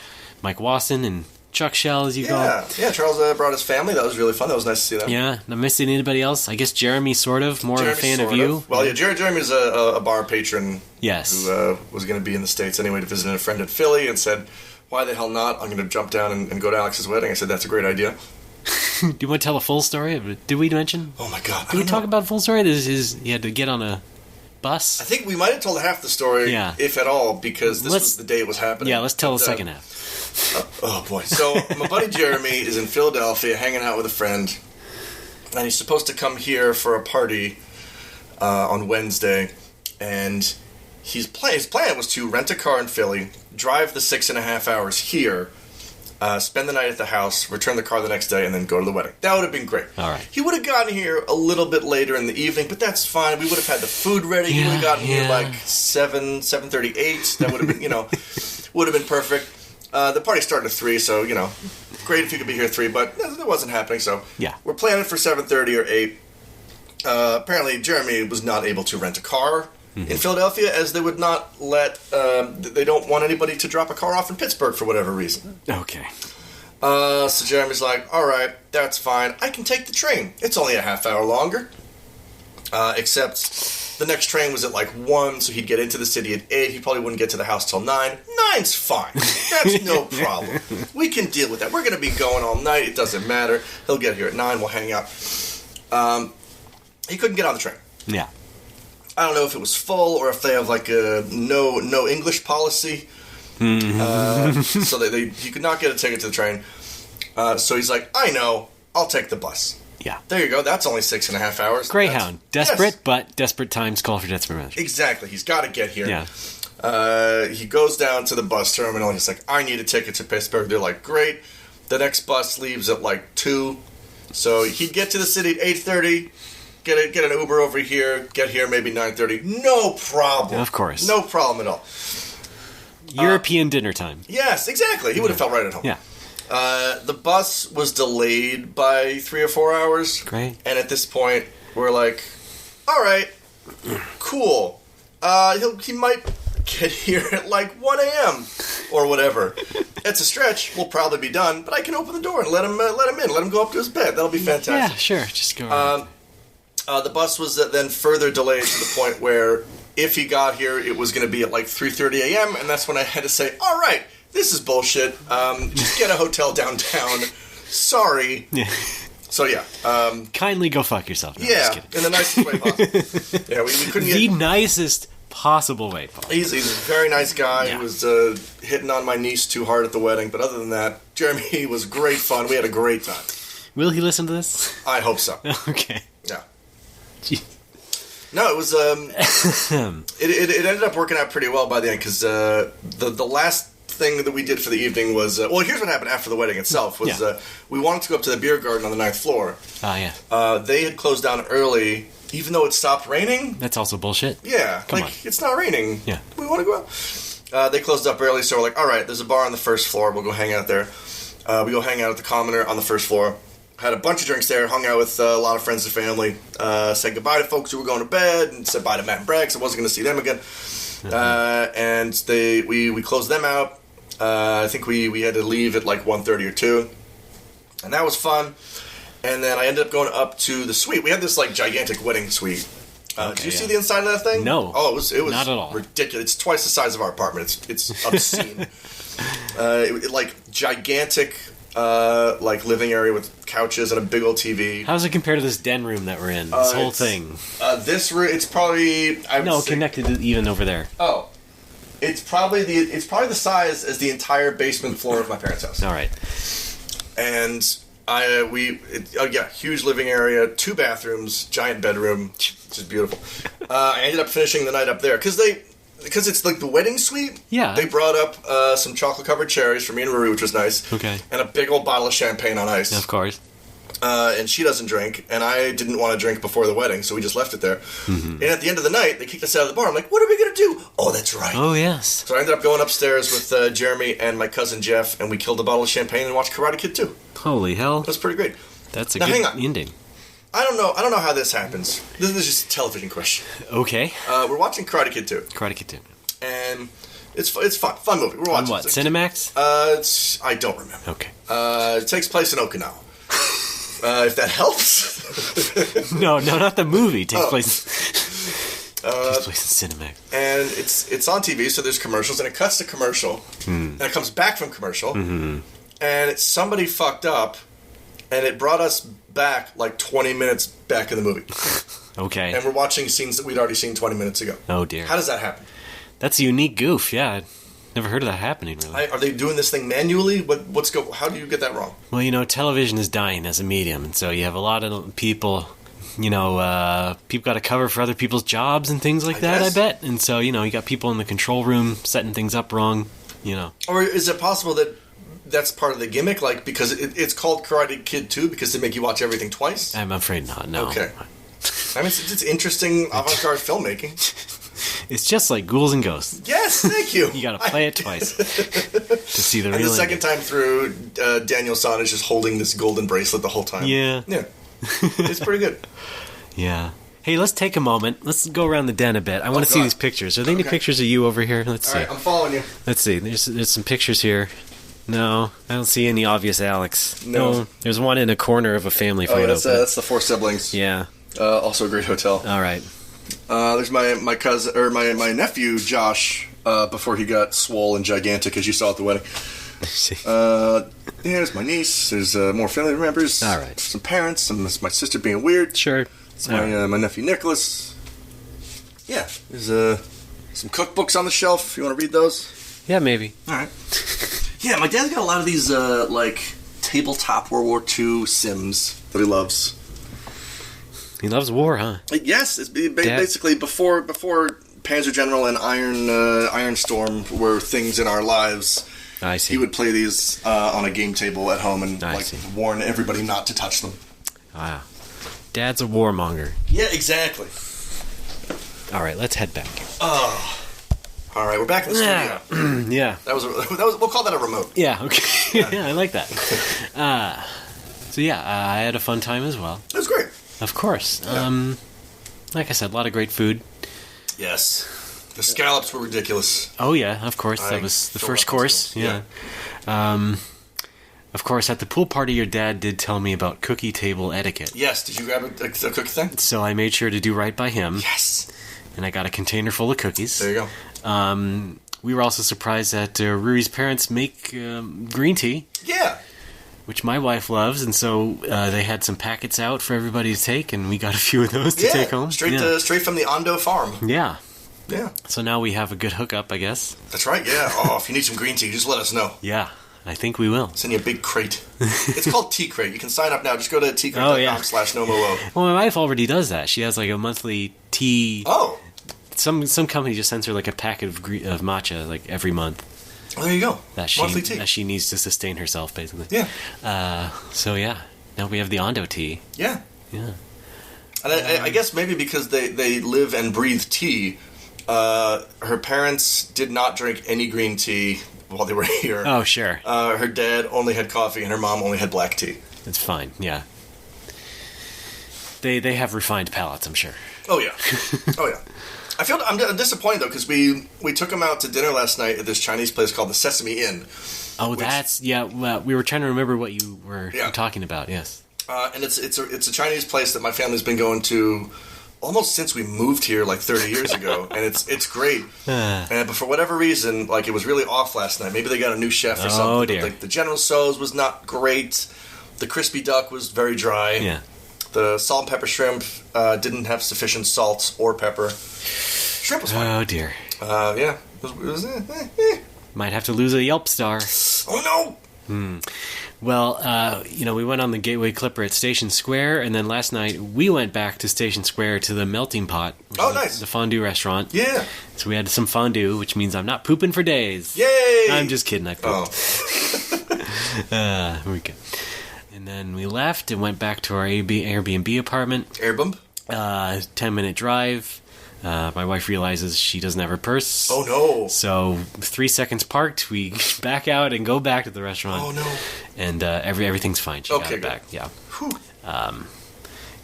Mike Wasson and Chuck Shell, as you call him. Yeah, Charles brought his family. That was really fun. That was nice to see them. Yeah, not missing anybody else. I guess Jeremy, sort of, more of a fan of you. Well, yeah, Jeremy's a bar patron. Yes. Who was going to be in the States anyway to visit a friend in Philly and said, why the hell not? I'm going to jump down and go to Alex's wedding. I said, that's a great idea. Do you want to tell a full story? Did we mention? Oh, my God. Did we talk about a full story? He had to get on a bus? I think we might have told half the story, if at all, because this was the day it was happening. Yeah, let's tell the second half. Oh, boy. So, my buddy Jeremy is in Philadelphia hanging out with a friend, and he's supposed to come here for a party on Wednesday, and his plan was to rent a car in Philly, drive the 6.5 hours here, spend the night at the house, return the car the next day, and then go to the wedding. That would have been great. All right. He would have gotten here a little bit later in the evening, but that's fine. We would have had the food ready. He would have gotten here like 7:38. That would have been, would have been perfect. The party started at 3, so, great if you could be here at 3, but that wasn't happening, so we're planning for 7:30 or 8. Apparently, Jeremy was not able to rent a car in Philadelphia, as they would not let, they don't want anybody to drop a car off in Pittsburgh for whatever reason. Okay. So Jeremy's like, all right, that's fine. I can take the train. It's only a half hour longer. Except the next train was at like 1, so he'd get into the city at 8. He probably wouldn't get to the house till 9. 9's fine. That's no problem. We can deal with that. We're going to be going all night. It doesn't matter. He'll get here at 9. We'll hang out. He couldn't get on the train. Yeah. I don't know if it was full or if they have like a no English policy. So he could not get a ticket to the train. So he's like, I know, I'll take the bus. Yeah. There you go. That's only 6.5 hours. Greyhound. Desperate, but desperate times call for desperate measures. Exactly. He's got to get here. Yeah. He goes down to the bus terminal and he's like, I need a ticket to Pittsburgh. They're like, great. The next bus leaves at like 2. So he'd get to the city at 8:30. Get an Uber over here, get here maybe 9:30. No problem. Of course. No problem at all. European dinner time. Yes, exactly. He would have felt right at home. Yeah. The bus was delayed by 3 or 4 hours. Great. And at this point, we're like, all right, cool. He might get here at like 1 a.m. or whatever. It's a stretch. We'll probably be done, but I can open the door and let him in. Let him go up to his bed. That'll be fantastic. Yeah, sure. Just go ahead. The bus was then further delayed to the point where if he got here, it was going to be at like 3:30 a.m., and that's when I had to say, all right, this is bullshit. Just get a hotel downtown. Sorry. Yeah. So, yeah. Kindly go fuck yourself. No, yeah, in the nicest way possible. Yeah, we couldn't the nicest possible way possible. He's a very nice guy. Yeah. He was hitting on my niece too hard at the wedding, but other than that, Jeremy was great fun. We had a great time. Will he listen to this? I hope so. Okay. Yeah. Jeez. No, it was. It ended up working out pretty well by the end because the last thing that we did for the evening was well. Here's what happened after the wedding itself was we wanted to go up to the beer garden on the 9th floor. Yeah. They had closed down early, even though it stopped raining. That's also bullshit. Yeah, Come on. It's not raining. Yeah. We want to go out. They closed up early, so we're like, all right, there's a bar on the first floor. We'll go hang out there. We go hang out at the Commoner on the first floor. Had a bunch of drinks there, hung out with a lot of friends and family, said goodbye to folks who were going to bed, and said bye to Matt and Brad because I wasn't going to see them again. And we closed them out. I think we had to leave at like 1:30 or 2. And that was fun. And then I ended up going up to the suite. We had this like gigantic wedding suite. Did you see the inside of that thing? No. Oh, it was not at all. Ridiculous. It's twice the size of our apartment. It's obscene. Like gigantic like living area with couches and a big old TV. How does it compare to this den room that we're in? This whole thing. This room, it's probably connected to even over there. Oh, it's probably the size as the entire basement floor of my parents' house. All right. And huge living area, 2 bathrooms, giant bedroom, just beautiful. I ended up finishing the night up there because it's like the wedding suite. Yeah. They brought up some chocolate covered cherries for me and Ruri, which was nice. Okay. And a big old bottle of champagne on ice. Of course. And she doesn't drink, and I didn't want to drink before the wedding, so we just left it there. Mm-hmm. And at the end of the night, they kicked us out of the bar. I'm like, what are we going to do? Oh, that's right. Oh, yes. So I ended up going upstairs with Jeremy and my cousin Jeff, and we killed a bottle of champagne and watched Karate Kid 2. Holy hell. It was pretty great. That's a good ending. I don't know how this happens. This is just a television question. Okay. We're watching Karate Kid 2. Karate Kid 2. And it's fun. Fun movie. We're watching. On what, Cinemax? I don't remember. Okay. It takes place in Okinawa. If that helps. No, not the movie. It takes place. Takes place in Cinemax. And it's on TV, so there's commercials, and it cuts to commercial, and it comes back from commercial, and it's somebody fucked up, and it brought us back like 20 minutes back in the movie. Okay. And we're watching scenes that we'd already seen 20 minutes ago. Oh dear. How does that happen? That's a unique goof. Yeah. Never heard of that happening, really. Are they doing this thing manually? How do you get that wrong? Well, television is dying as a medium, and so you have a lot of people, people got to cover for other people's jobs and things like that, guess. I bet. And so, you got people in the control room setting things up wrong, Or is it possible that that's part of the gimmick, like, because it's called Karate Kid 2 because they make you watch everything twice? I'm afraid not, no. Okay. I mean, it's interesting avant-garde filmmaking. It's just like Ghouls and Ghosts. Yes, thank you. You got to play it twice to see the real. And the second time through, Daniel San is just holding this golden bracelet the whole time. Yeah. It's pretty good. Yeah. Hey, let's take a moment. Let's go around the den a bit. I want to see these pictures. Are there any pictures of you over here? Let's see. All right, I'm following you. Let's see. There's some pictures here. No, I don't see any obvious Alex. No. There's one in a corner of a family photo. Oh, yeah, that's the 4 siblings. Yeah. Also a great hotel. All right. There's my cousin, or my nephew, Josh, before he got swole and gigantic, as you saw at the wedding. There's my niece. There's more family members. All right. Some parents. My sister being weird. Sure. It's my nephew, Nicholas. Yeah. There's some cookbooks on the shelf. If you want to read those? Yeah, maybe. All right. Yeah, my dad's got a lot of these, tabletop World War II Sims that he loves. He loves war, huh? Yes, it's basically before Panzer General and Iron Storm were things in our lives. I see. He would play these on a game table at home and warn everybody not to touch them. Wow, Dad's a warmonger. Yeah, exactly. All right, let's head back. Oh, all right, we're back in the studio. Yeah, that was we'll call that a remote. Yeah, okay. Yeah, I like that. I had a fun time as well. It was great. Of course. Yeah. Like I said, a lot of great food. Yes. The scallops were ridiculous. Oh, yeah, of course. That was the first course. Yeah. Of course, at the pool party, your dad did tell me about cookie table etiquette. Yes. Did you grab a cookie thing? So I made sure to do right by him. Yes. And I got a container full of cookies. There you go. We were also surprised that Ruri's parents make green tea. Yeah. Which my wife loves, and so they had some packets out for everybody to take, and we got a few of those to take home. Straight from the Ondo farm. Yeah. Yeah. So now we have a good hookup, I guess. That's right, yeah. Oh, if you need some green tea, just let us know. Yeah, I think we will. Send you a big crate. It's called Tea Crate. You can sign up now. Just go to teacrate.com/NoMoWo. Well, my wife already does that. She has like a monthly tea. Oh. Some company just sends her like a packet of matcha like every month. Well, there you go. Monthly tea. That she needs to sustain herself, basically. Yeah. So, yeah. Now we have the Ondo tea. Yeah. Yeah. And I guess maybe because they live and breathe tea, her parents did not drink any green tea while they were here. Oh, sure. Her dad only had coffee, and her mom only had black tea. It's fine, yeah. They have refined palates, I'm sure. Oh, yeah. Oh, yeah. I'm disappointed, though, because we took them out to dinner last night at this Chinese place called the Sesame Inn. Oh, well, we were trying to remember what you were talking about, yes. And it's a Chinese place that my family's been going to almost since we moved here like 30 years ago, and it's great. But for whatever reason, like, it was really off last night. Maybe they got a new chef or something. Oh, dear. Like, the General Tso's was not great. The crispy duck was very dry. Yeah. The salt and pepper shrimp didn't have sufficient salt or pepper. Shrimp was fine. Oh, dear. Yeah. It was Might have to lose a Yelp star. Oh, no! Well, we went on the Gateway Clipper at Station Square, and then last night we went back to Station Square to the Melting Pot. Nice. The fondue restaurant. Yeah. So we had some fondue, which means I'm not pooping for days. Yay! I'm just kidding, I pooped. Oh. We go. And then we left and went back to our Airbnb apartment. Airbnb? 10-minute drive. My wife realizes she doesn't have her purse. Oh, no. So 3 seconds parked, we back out and go back to the restaurant. Oh, no. And everything's fine. She got it back. Yeah. Whew. And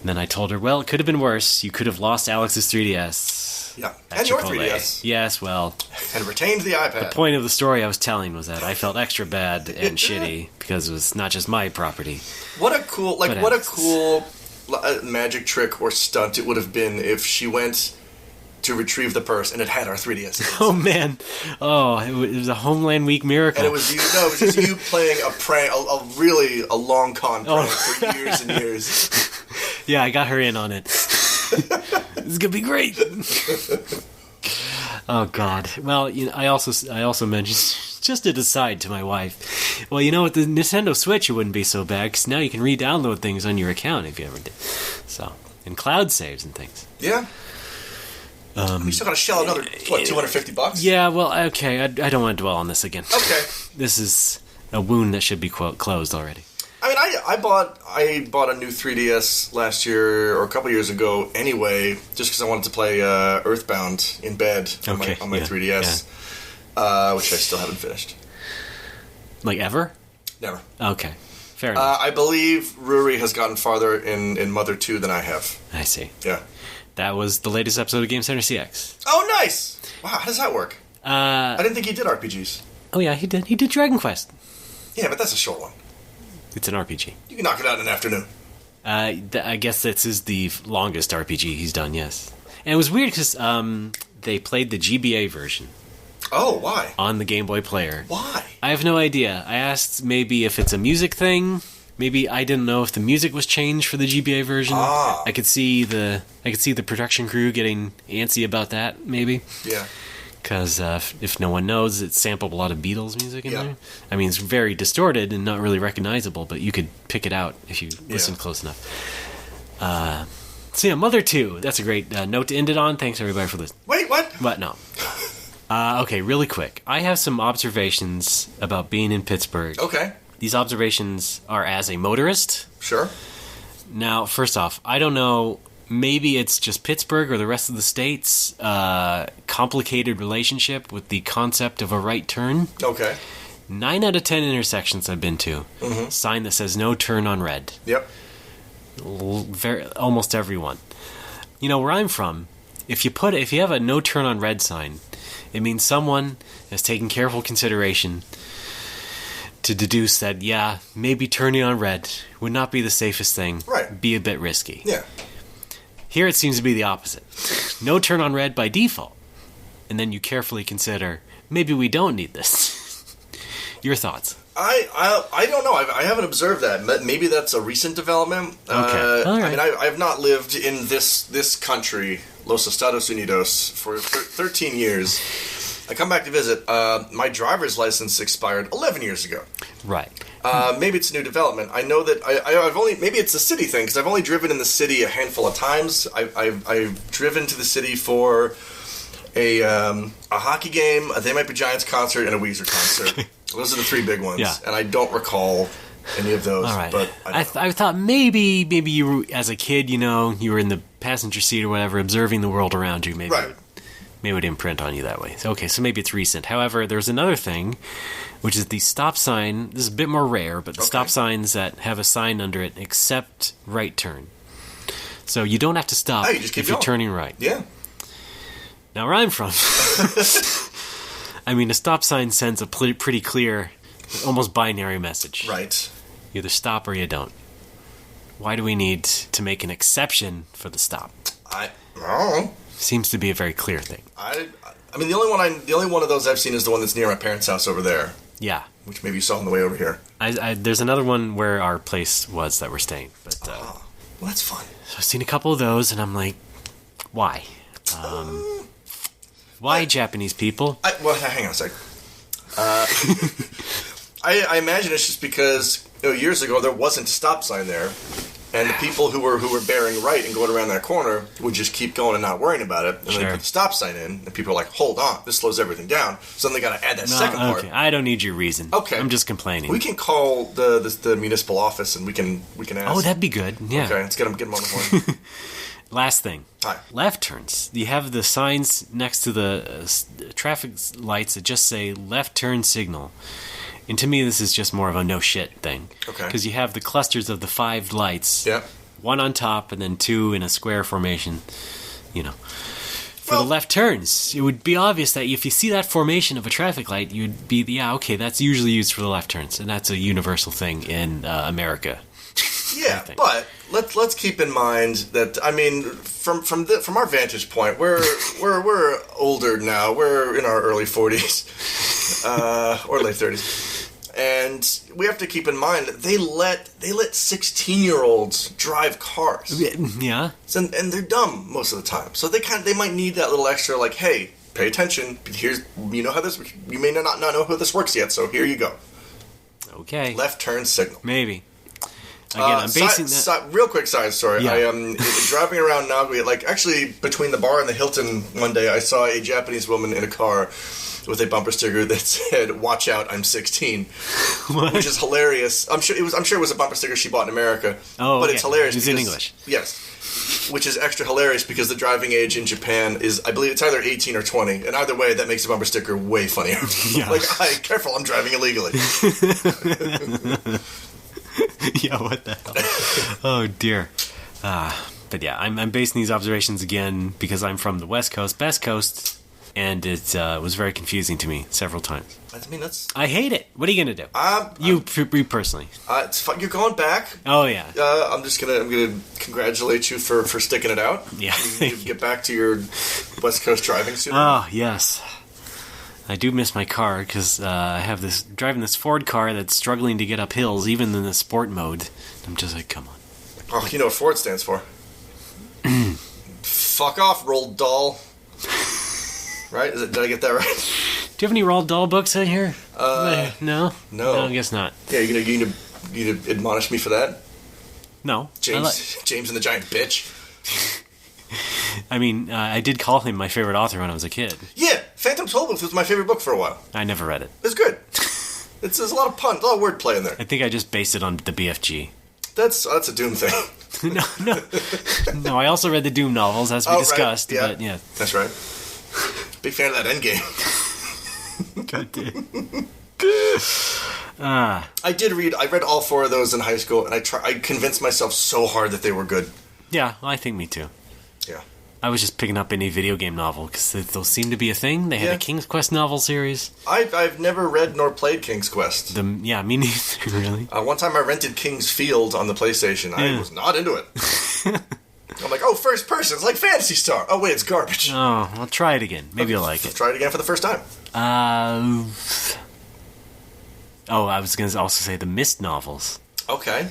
then I told her, well, it could have been worse. You could have lost Alex's 3DS. Yeah. And your 3DS. Yes, well. And retained the iPad. The point of the story I was telling was that I felt extra bad and shitty because it was not just my property. What a cool magic trick or stunt it would have been if she went to retrieve the purse and it had our 3DS. Oh, man. Oh, it was a Homeland Week miracle. And it was just you playing a prank, a long con prank for years and years. Yeah, I got her in on it. This is gonna be great. Oh, God. Well, I also mentioned, just to decide to my wife, well, with the Nintendo Switch, it wouldn't be so bad, because now you can re-download things on your account if you ever did. So, and cloud saves and things. Yeah. You still got to shell another, $250? Yeah, well, okay, I don't want to dwell on this again. Okay. This is a wound that should be closed already. I mean, I bought a new 3DS last year or a couple years ago anyway, just because I wanted to play Earthbound in bed on my 3DS, which I still haven't finished. Like ever? Never. Okay, fair enough. I believe Ruri has gotten farther in Mother 2 than I have. I see. Yeah. That was the latest episode of Game Center CX. Oh, nice! Wow, how does that work? I didn't think he did RPGs. Oh, yeah, he did. He did Dragon Quest. Yeah, but that's a short one. It's an RPG. You can knock it out in an afternoon. I guess this is the longest RPG he's done, yes. And it was weird because they played the GBA version. Oh, why? On the Game Boy Player. Why? I have no idea. I asked maybe if it's a music thing. Maybe I didn't know if the music was changed for the GBA version. I could see the production crew getting antsy about that, maybe. Yeah. Because if no one knows, it sampled a lot of Beatles music in there. I mean, it's very distorted and not really recognizable, but you could pick it out if you listened close enough. So yeah, Mother 2. That's a great note to end it on. Thanks, everybody, for listening. Wait, what? What? No. Okay, really quick. I have some observations about being in Pittsburgh. Okay. These observations are as a motorist. Sure. Now, first off, I don't know... Maybe it's just Pittsburgh or the rest of the state's complicated relationship with the concept of a right turn. Okay. 9 out of 10 intersections I've been to, sign that says no turn on red. Yep. Almost every one. Where I'm from, if you have a no turn on red sign, it means someone has taken careful consideration to deduce that, maybe turning on red would not be the safest thing. Right. Be a bit risky. Yeah. Here it seems to be the opposite. No turn on red by default. And then you carefully consider, maybe we don't need this. Your thoughts? I don't know. I haven't observed that. Maybe that's a recent development. Okay. All right. I mean, I've not lived in this country, Los Estados Unidos, for 13 years. I come back to visit. My driver's license expired 11 years ago. Right. Maybe it's a new development. I know that I've only... Maybe it's a city thing, because I've only driven in the city a handful of times. I've driven to the city for a hockey game, a They Might Be Giants concert, and a Weezer concert. Those are the 3 big ones. Yeah. And I don't recall any of those. All right. But I thought maybe you were, as a kid, you were in the passenger seat or whatever, observing the world around you. Maybe. Right. Maybe it didn't print on you that way. Okay, so maybe it's recent. However, there's another thing, which is the stop sign. This is a bit more rare, but the stop signs that have a sign under it, except right turn. So you don't have to stop if you're turning right. Yeah. Now, where I'm from, I mean, a stop sign sends a pretty clear, almost binary message. Right. You either stop or you don't. Why do we need to make an exception for the stop? I don't know. Seems to be a very clear thing. I mean, the only one of those I've seen is the one that's near my parents' house over there. Yeah. Which maybe you saw on the way over here. There's another one where our place was that we're staying. But well, that's fun. So I've seen a couple of those, and I'm like, why? Why Japanese people? Well, hang on a sec. I imagine it's just because years ago there wasn't a stop sign there. And the people who were bearing right and going around that corner would just keep going and not worrying about it. And then they put the stop sign in, and people are like, hold on, this slows everything down. So then they got to add that second part. Okay, I don't need your reason. Okay. I'm just complaining. We can call the municipal office, and we can ask. Oh, that'd be good. Yeah. Okay, let's get them on the phone. Last thing. Hi. Left turns. You have the signs next to the traffic lights that just say left turn signal. And to me, this is just more of a no shit thing. Okay. Because you have the clusters of the 5 lights. Yeah. One on top and then 2 in a square formation. For the left turns, it would be obvious that if you see that formation of a traffic light, you'd be, okay, that's usually used for the left turns. And that's a universal thing in America. Yeah, but let's keep in mind that, I mean, from our vantage point, we're older now. We're in our early 40s or late 30s. And we have to keep in mind that they let 16-year-olds drive cars. Yeah. And they're dumb most of the time. So they might need that little extra, like, hey, pay attention. Here's you may not know how this works yet, so here you go. Okay. Left turn signal. Maybe. Again, I'm basing that... real quick side story. Yeah. I am driving around Nagoya, actually between the bar and the Hilton one day, I saw a Japanese woman in a car with a bumper sticker that said, "Watch out, I'm 16," which is hilarious. I'm sure it was a bumper sticker she bought in America. Oh, but it's hilarious. It's in English. Yes, which is extra hilarious because the driving age in Japan is, I believe, it's either 18 or 20, and either way, that makes the bumper sticker way funnier. Yeah. Careful, I'm driving illegally. Yeah, what the hell? Oh dear. But yeah, I'm basing these observations again because I'm from the West Coast, best coast. And it was very confusing to me several times. I hate it. What are you gonna do? You personally? It's fun. You're going back. Oh yeah. I'm gonna congratulate you for sticking it out. Yeah. You get back to your West Coast driving soon. Oh yes. I do miss my car because I have driving this Ford car that's struggling to get up hills, even in the sport mode. I'm just like, come on. Oh, you know what Ford stands for? Fuck off, Roald Dahl. Right? Did I get that right? Do you have any Roald Dahl books in here? No? No, I guess not. Yeah, you gonna admonish me for that? No. James and the Giant Bitch? I mean, I did call him my favorite author when I was a kid. Yeah, Phantom Tollbooth was my favorite book for a while. I never read it. It's good. There's a lot of puns, a lot of wordplay in there. I think I just based it on the BFG. That's a Doom thing. No, I also read the Doom novels, as we discussed. Right. But yeah. That's right. Big fan of that Endgame. God damn. I read all 4 of those in high school, and I convinced myself so hard that they were good. Yeah, I think me too. Yeah. I was just picking up any video game novel, because those seem to be a thing. They had a King's Quest novel series. I've never read nor played King's Quest. Yeah, me neither, really. One time I rented King's Field on the PlayStation. I was not into it. I'm like, first person. It's like Phantasy Star. Oh, wait, it's garbage. Oh, I'll try it again. Maybe you'll like it. Try it again for the first time. I was going to also say the Myst novels. Okay.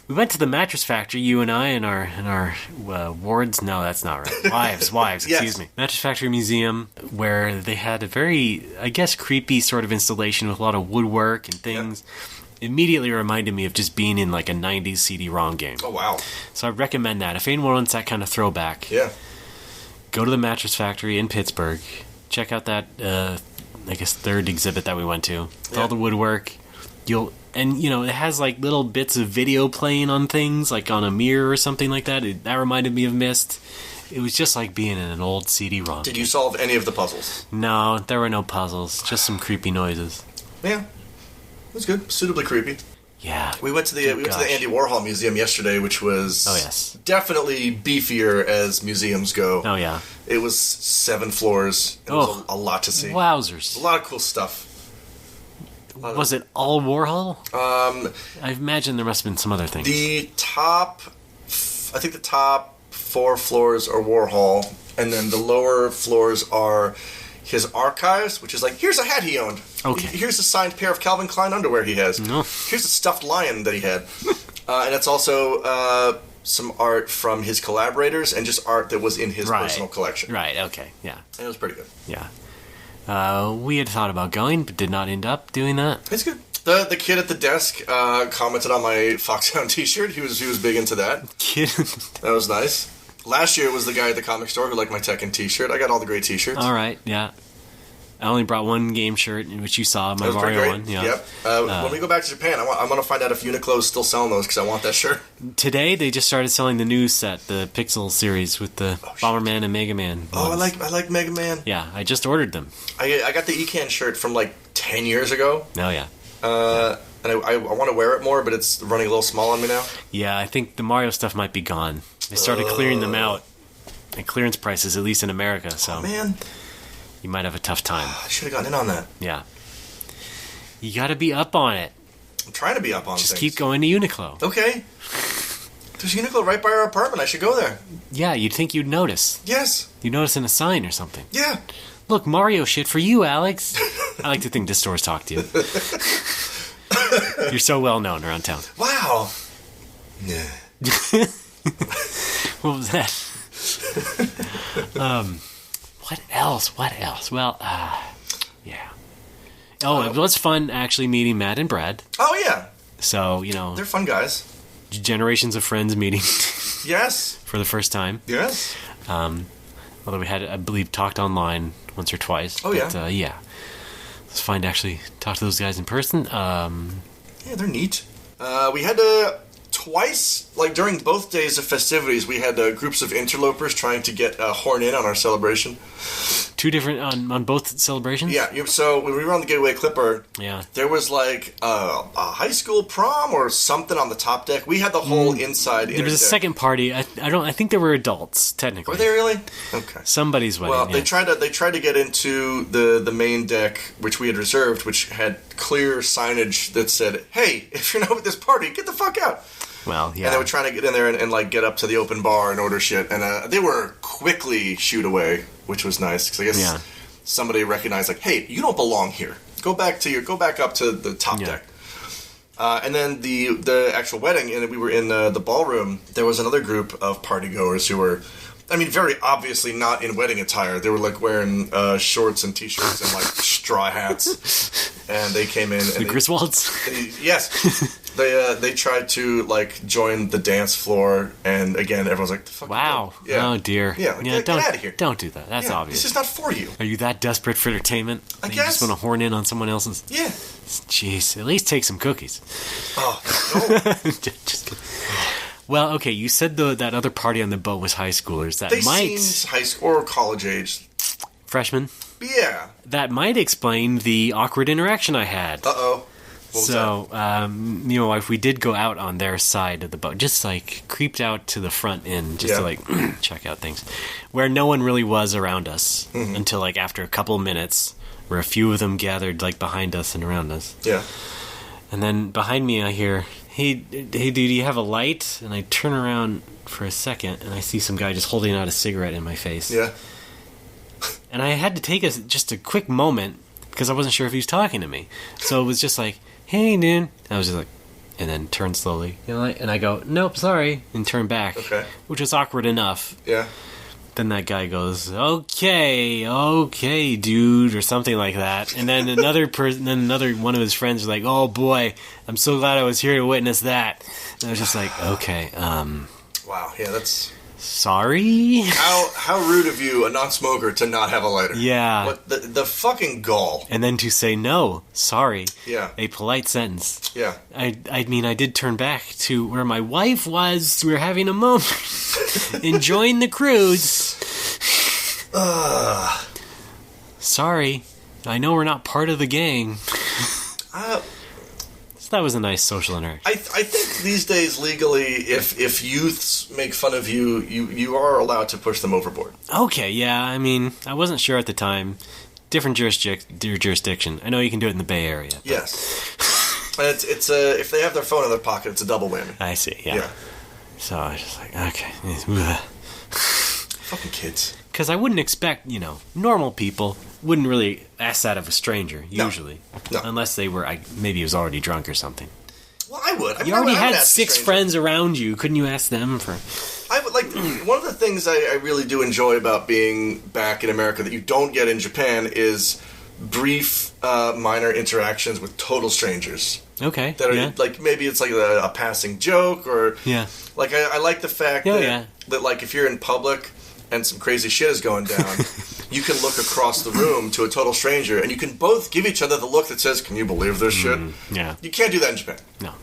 We went to the Mattress Factory, you and I, and our wards. No, that's not right. Wives. Excuse me. Mattress Factory Museum, where they had a very, I guess, creepy sort of installation with a lot of woodwork and things. Yep. Immediately reminded me of just being in like a 90s CD-ROM game. Oh, wow. So I recommend that. If anyone wants that kind of throwback, go to the Mattress Factory in Pittsburgh. Check out that, I guess, 3rd exhibit that we went to. With all the woodwork. It has like little bits of video playing on things, like on a mirror or something like that. That reminded me of Myst. It was just like being in an old CD-ROM. Did you solve any of the puzzles? No, there were no puzzles. Just some creepy noises. Yeah. It was good. Suitably creepy. Yeah. We went to the Andy Warhol Museum yesterday, which was definitely beefier as museums go. Oh, yeah. It was 7 floors. It was a lot to see. Wowzers. A lot of cool stuff. Was it all Warhol? I imagine there must have been some other things. I think the top 4 floors are Warhol, and then the lower floors are his archives, which is like, here's a hat he owned. Okay. Here's a signed pair of Calvin Klein underwear he has. No. Here's a stuffed lion that he had. And it's also some art from his collaborators and just art that was in his personal collection. Right, okay, yeah. And it was pretty good. Yeah. We had thought about going, but did not end up doing that. It's good. The kid at the desk commented on my Foxhound t-shirt. He was big into that. Kid? That was nice. Last year it was the guy at the comic store who liked my Tekken t-shirt. I got all the great t-shirts. All right, yeah. I only brought one game shirt, which you saw, my Mario one. Yeah. Yep. When we go back to Japan, I'm going to find out if Uniqlo's still selling those because I want that shirt. Today they just started selling the new set, the Pixel series with the Bomberman and Mega Man. Oh, I like Mega Man. Yeah, I just ordered them. I got the Ecan shirt from like 10 years ago. Oh, yeah. And I want to wear it more, but it's running a little small on me now. Yeah, I think the Mario stuff might be gone. They started clearing them out at clearance prices, at least in America. So, oh, man. You might have a tough time. I should have gotten in on that. Yeah. You got to be up on it. I'm trying to be up on Just things. keep going to Uniqlo. Okay. There's Uniqlo right by our apartment. I should go there. Yeah, you'd think you'd notice. Yes. You'd notice in a sign or something. Yeah. Look, Mario shit for you, Alex. I like to think this stores talk to you. You're so well known around town. Wow. Yeah. What was that? What else? Well, yeah. Oh, it was fun actually meeting Matt and Brad. Oh, yeah. So, they're fun guys. Generations of friends meeting. Yes. For the first time. Yes. Although we had, I believe, talked online once or twice. Oh, but, yeah. Yeah. It's fun to actually talk to those guys in person. Yeah, they're neat. We had to... Twice, like during both days of festivities, we had groups of interlopers trying to get horn in on our celebration. Two different on both celebrations? Yeah, so when we were on the Gateway Clipper, there was like a high school prom or something on the top deck. We had the whole inside. There was a second party. I think there were adults technically. Were they really? Okay. Somebody's wedding. Well, they tried to get into the main deck, which we had reserved, which had clear signage that said, "Hey, if you're not with this party, get the fuck out." Well, yeah. And they were trying to get in there and like get up to the open bar and order shit, and they were quickly shooed away, which was nice because I guess somebody recognized like, hey, you don't belong here. Go back up to the top deck. And then the actual wedding, and we were in the ballroom. There was another group of partygoers who were, I mean, very obviously not in wedding attire. They were like wearing shorts and t-shirts and like straw hats, and they came in. And the Griswolds? Yes. They tried to like join the dance floor, and again, everyone's like, "The fuck." Wow! Yeah. Oh dear! Yeah, get out of here! Don't do that. That's obvious. This is not for you. Are you that desperate for entertainment? I guess. You just want to horn in on someone else's. Yeah. Jeez, at least take some cookies. Oh no! Just kidding. Well, okay. You said that other party on the boat was high schoolers. They seemed high school or college age. Freshmen. Yeah. That might explain the awkward interaction I had. Uh-oh. So, me and my wife, we did go out on their side of the boat, just like creeped out to the front end, just to like check out things, where no one really was around us until like after a couple of minutes, where a few of them gathered like behind us and around us. Yeah. And then behind me, I hear, "Hey, dude, do you have a light?" And I turn around for a second, and I see some guy just holding out a cigarette in my face. Yeah. And I had to take just a quick moment because I wasn't sure if he was talking to me. So it was just like, "Hey, dude." And I was just like, and then turn slowly. And I go, "Nope, sorry," and turn back. Okay. Which was awkward enough. Yeah. Then that guy goes, okay, dude, or something like that. And then another one of his friends was like, "Oh boy, I'm so glad I was here to witness that." And I was just like, okay. Wow, yeah, that's... Sorry? How rude of you, a non-smoker, to not have a lighter. Yeah. What the fucking gall. And then to say no, sorry. Yeah. A polite sentence. Yeah. I mean, I did turn back to where my wife was. We were having a moment. Enjoying the cruise. Sorry. I know we're not part of the gang. So that was a nice social interaction. I think these days, legally, if youths make fun of you, you are allowed to push them overboard. Okay, yeah. I mean, I wasn't sure at the time. Different jurisdiction. I know you can do it in the Bay Area. But... Yes. And it's if they have their phone in their pocket, it's a double whammy. I see, yeah. So I was just like, okay. Fucking kids. Because I wouldn't expect, normal people wouldn't really ask that of a stranger, usually. No. Unless they were, maybe he was already drunk or something. Well, I would. You already had 6 friends around you. Couldn't you ask them for... I would one of the things I really do enjoy about being back in America that you don't get in Japan is brief, minor interactions with total strangers. Okay. That are, maybe it's like a passing joke or... Yeah. Like, I like the fact that, if you're in public... and some crazy shit is going down, you can look across the room to a total stranger, and you can both give each other the look that says, can you believe this shit? Yeah. You can't do that in Japan. No.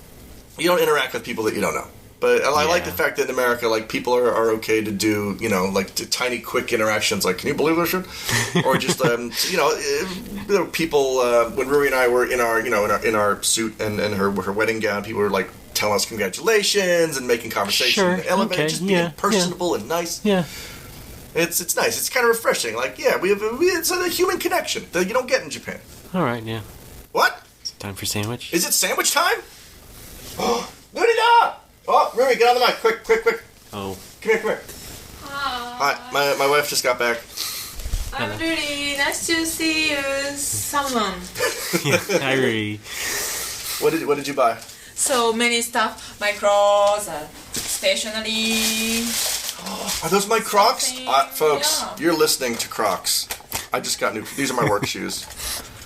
You don't interact with people that you don't know. But I like the fact that in America, people are okay to do, tiny, quick interactions, like, can you believe this shit? Or just, people, when Ruri and I were in our suit and her wedding gown, people were, telling us congratulations and making conversation. Sure. Just being personable and nice. Yeah. It's nice. It's kind of refreshing. It's a human connection that you don't get in Japan. All right, yeah. What? Is it time for sandwich? Is it sandwich time? Oh, Nurida! Oh, Ruri, get on the mic. Quick. Oh. Come here. Hi. My wife just got back. I'm Ruri. Nice to see you, someone. Hi, Ruri. What did you buy? So many stuff. My clothes, stationery. Are those my Crocs? Folks, Yeah. you're listening to Crocs. I just got new. These are my work shoes.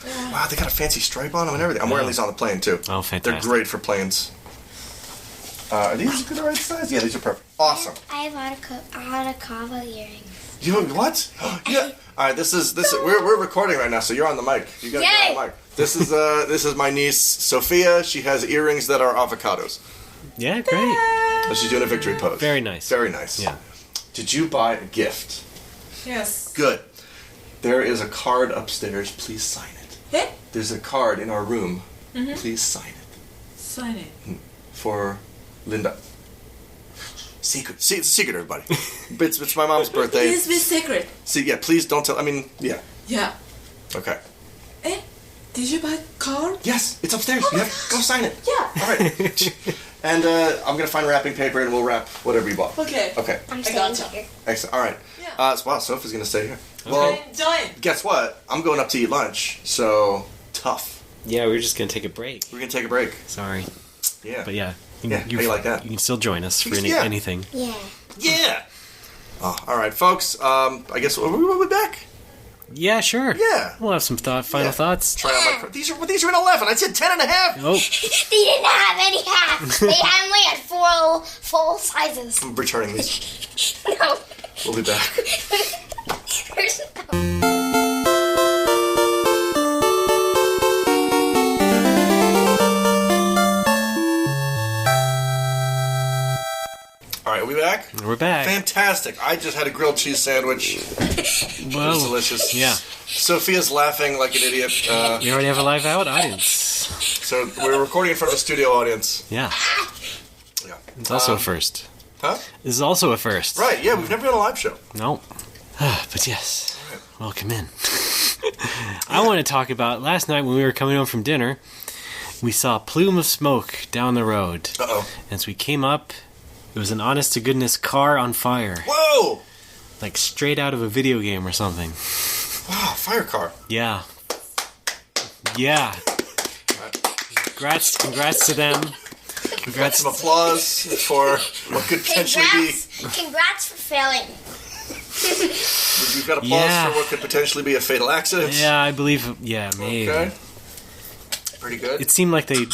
Yeah. Wow, they got a fancy stripe on them and everything. I'm wearing these on the plane too. Oh, fantastic. They're great for planes. Are these the right size? Yeah, these are perfect. Awesome. I have Atacava earrings. You what? Yeah. All right. This is. We're recording right now, so you're on the mic. You got to get on the mic. This is my niece Sophia. She has earrings that are avocados. Yeah, great. But she's doing a victory pose. Very nice. Very nice. Yeah. Did you buy a gift? Yes. Good. There is a card upstairs. Please sign it. Eh? There's a card in our room. Mm-hmm. Please sign it. Sign it. For Linda. Secret. See, it's a secret, everybody. It's my mom's birthday. Please be secret. See, yeah, please don't tell. I mean, yeah. Yeah. Okay. Eh? Did you buy card? Yes, it's upstairs. You have to go sign it. Yeah. All right. And I'm going to find wrapping paper and we'll wrap whatever you bought. Okay. Okay. I'm staying staying here. Excellent. All right. Yeah. Wow, Sophie's going to stay here. Well, Enjoy. guess what? I'm going up to eat lunch, so tough. Yeah, we're just going to take a break. We're going to take a break. Sorry. Yeah. But yeah. How you like that? You can still join us for Yeah. anything. Yeah. Yeah. Oh, all right, folks. I guess we'll be back. Yeah, sure. Yeah. We'll have some final thoughts. Try out my. These are in 11. I said 10 and a half. Oh. They didn't have any half. They only had full sizes. I'm returning these. No. We'll be back. There's no. All right, are we back? We're back. Fantastic. I just had a grilled cheese sandwich. It was delicious. Yeah. Sophia's laughing like an idiot. You already have a live out audience. So we're recording in front of a studio audience. Yeah. Yeah. It's also a first. Huh? This is also a first. Right, yeah, we've never done a live show. No. But yes. Welcome in. I want to talk about last night when we were coming home from dinner, we saw a plume of smoke down the road. Uh-oh. As we came up, it was an honest-to-goodness car on fire. Whoa! Like straight out of a video game or something. Wow, fire car. Yeah. Yeah. Congrats to them. Congrats. Some applause for what could potentially Congrats for failing. We've got applause for what could potentially be a fatal accident. Yeah, I believe. Yeah, maybe. Okay. pretty good. It seemed like they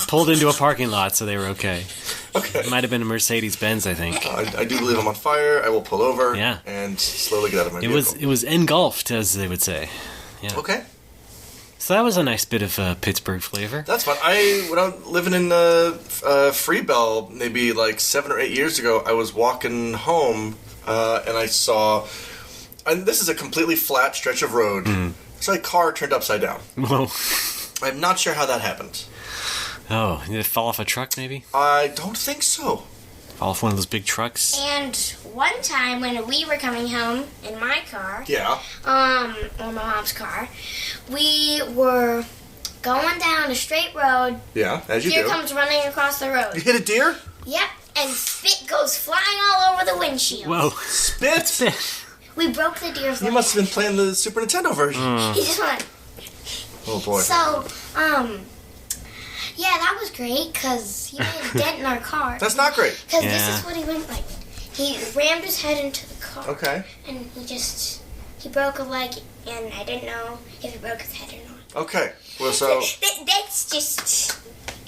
pulled into a parking lot, so they were okay. Okay. It might have been a Mercedes-Benz, I think. I do believe I'm on fire. I will pull over Yeah. and slowly get out of my vehicle. It was engulfed, as they would say. Yeah. Okay. So that was a nice bit of Pittsburgh flavor. That's fun. When I was living in Freebell, maybe like 7 or 8 years ago, I was walking home and I saw, and this is a completely flat stretch of road, so a car turned upside down. Whoa. I'm not sure how that happened. Oh, did it fall off a truck, maybe? I don't think so. Fall off one of those big trucks? And one time when we were coming home in my car, Yeah. or my mom's car, we were going down a straight road. Yeah, as you Deer do. comes running across the road. You hit a deer? Yep, and spit goes flying all over the windshield. Whoa. Spit? We broke the deer's You leg. must have been playing the Super Nintendo version. He just went. Oh boy. So, yeah, that was great because he made a dent in our car. That's not great. Because Yeah. this is what he went like. He rammed his head into the car. Okay. And he broke a leg, and I didn't know if he broke his head or not. Okay. Well, so That's just.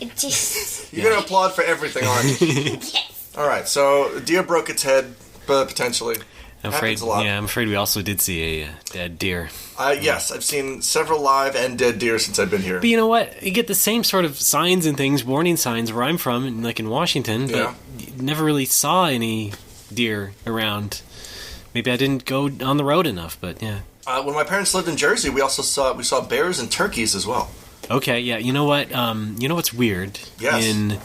It just. you're going to applaud for everything, aren't you? Yes. All right. So a deer broke its head, potentially. I'm afraid, Happens a lot. I'm afraid we also did see a dead deer. Yes, I've seen several live and dead deer since I've been here. But you know what? You get the same sort of signs and things, warning signs where I'm from, like in Washington, but Yeah. you never really saw any deer around. Maybe I didn't go on the road enough, but yeah. When my parents lived in Jersey, we saw bears and turkeys as well. Okay, yeah. You know what? You know what's weird? Yes. In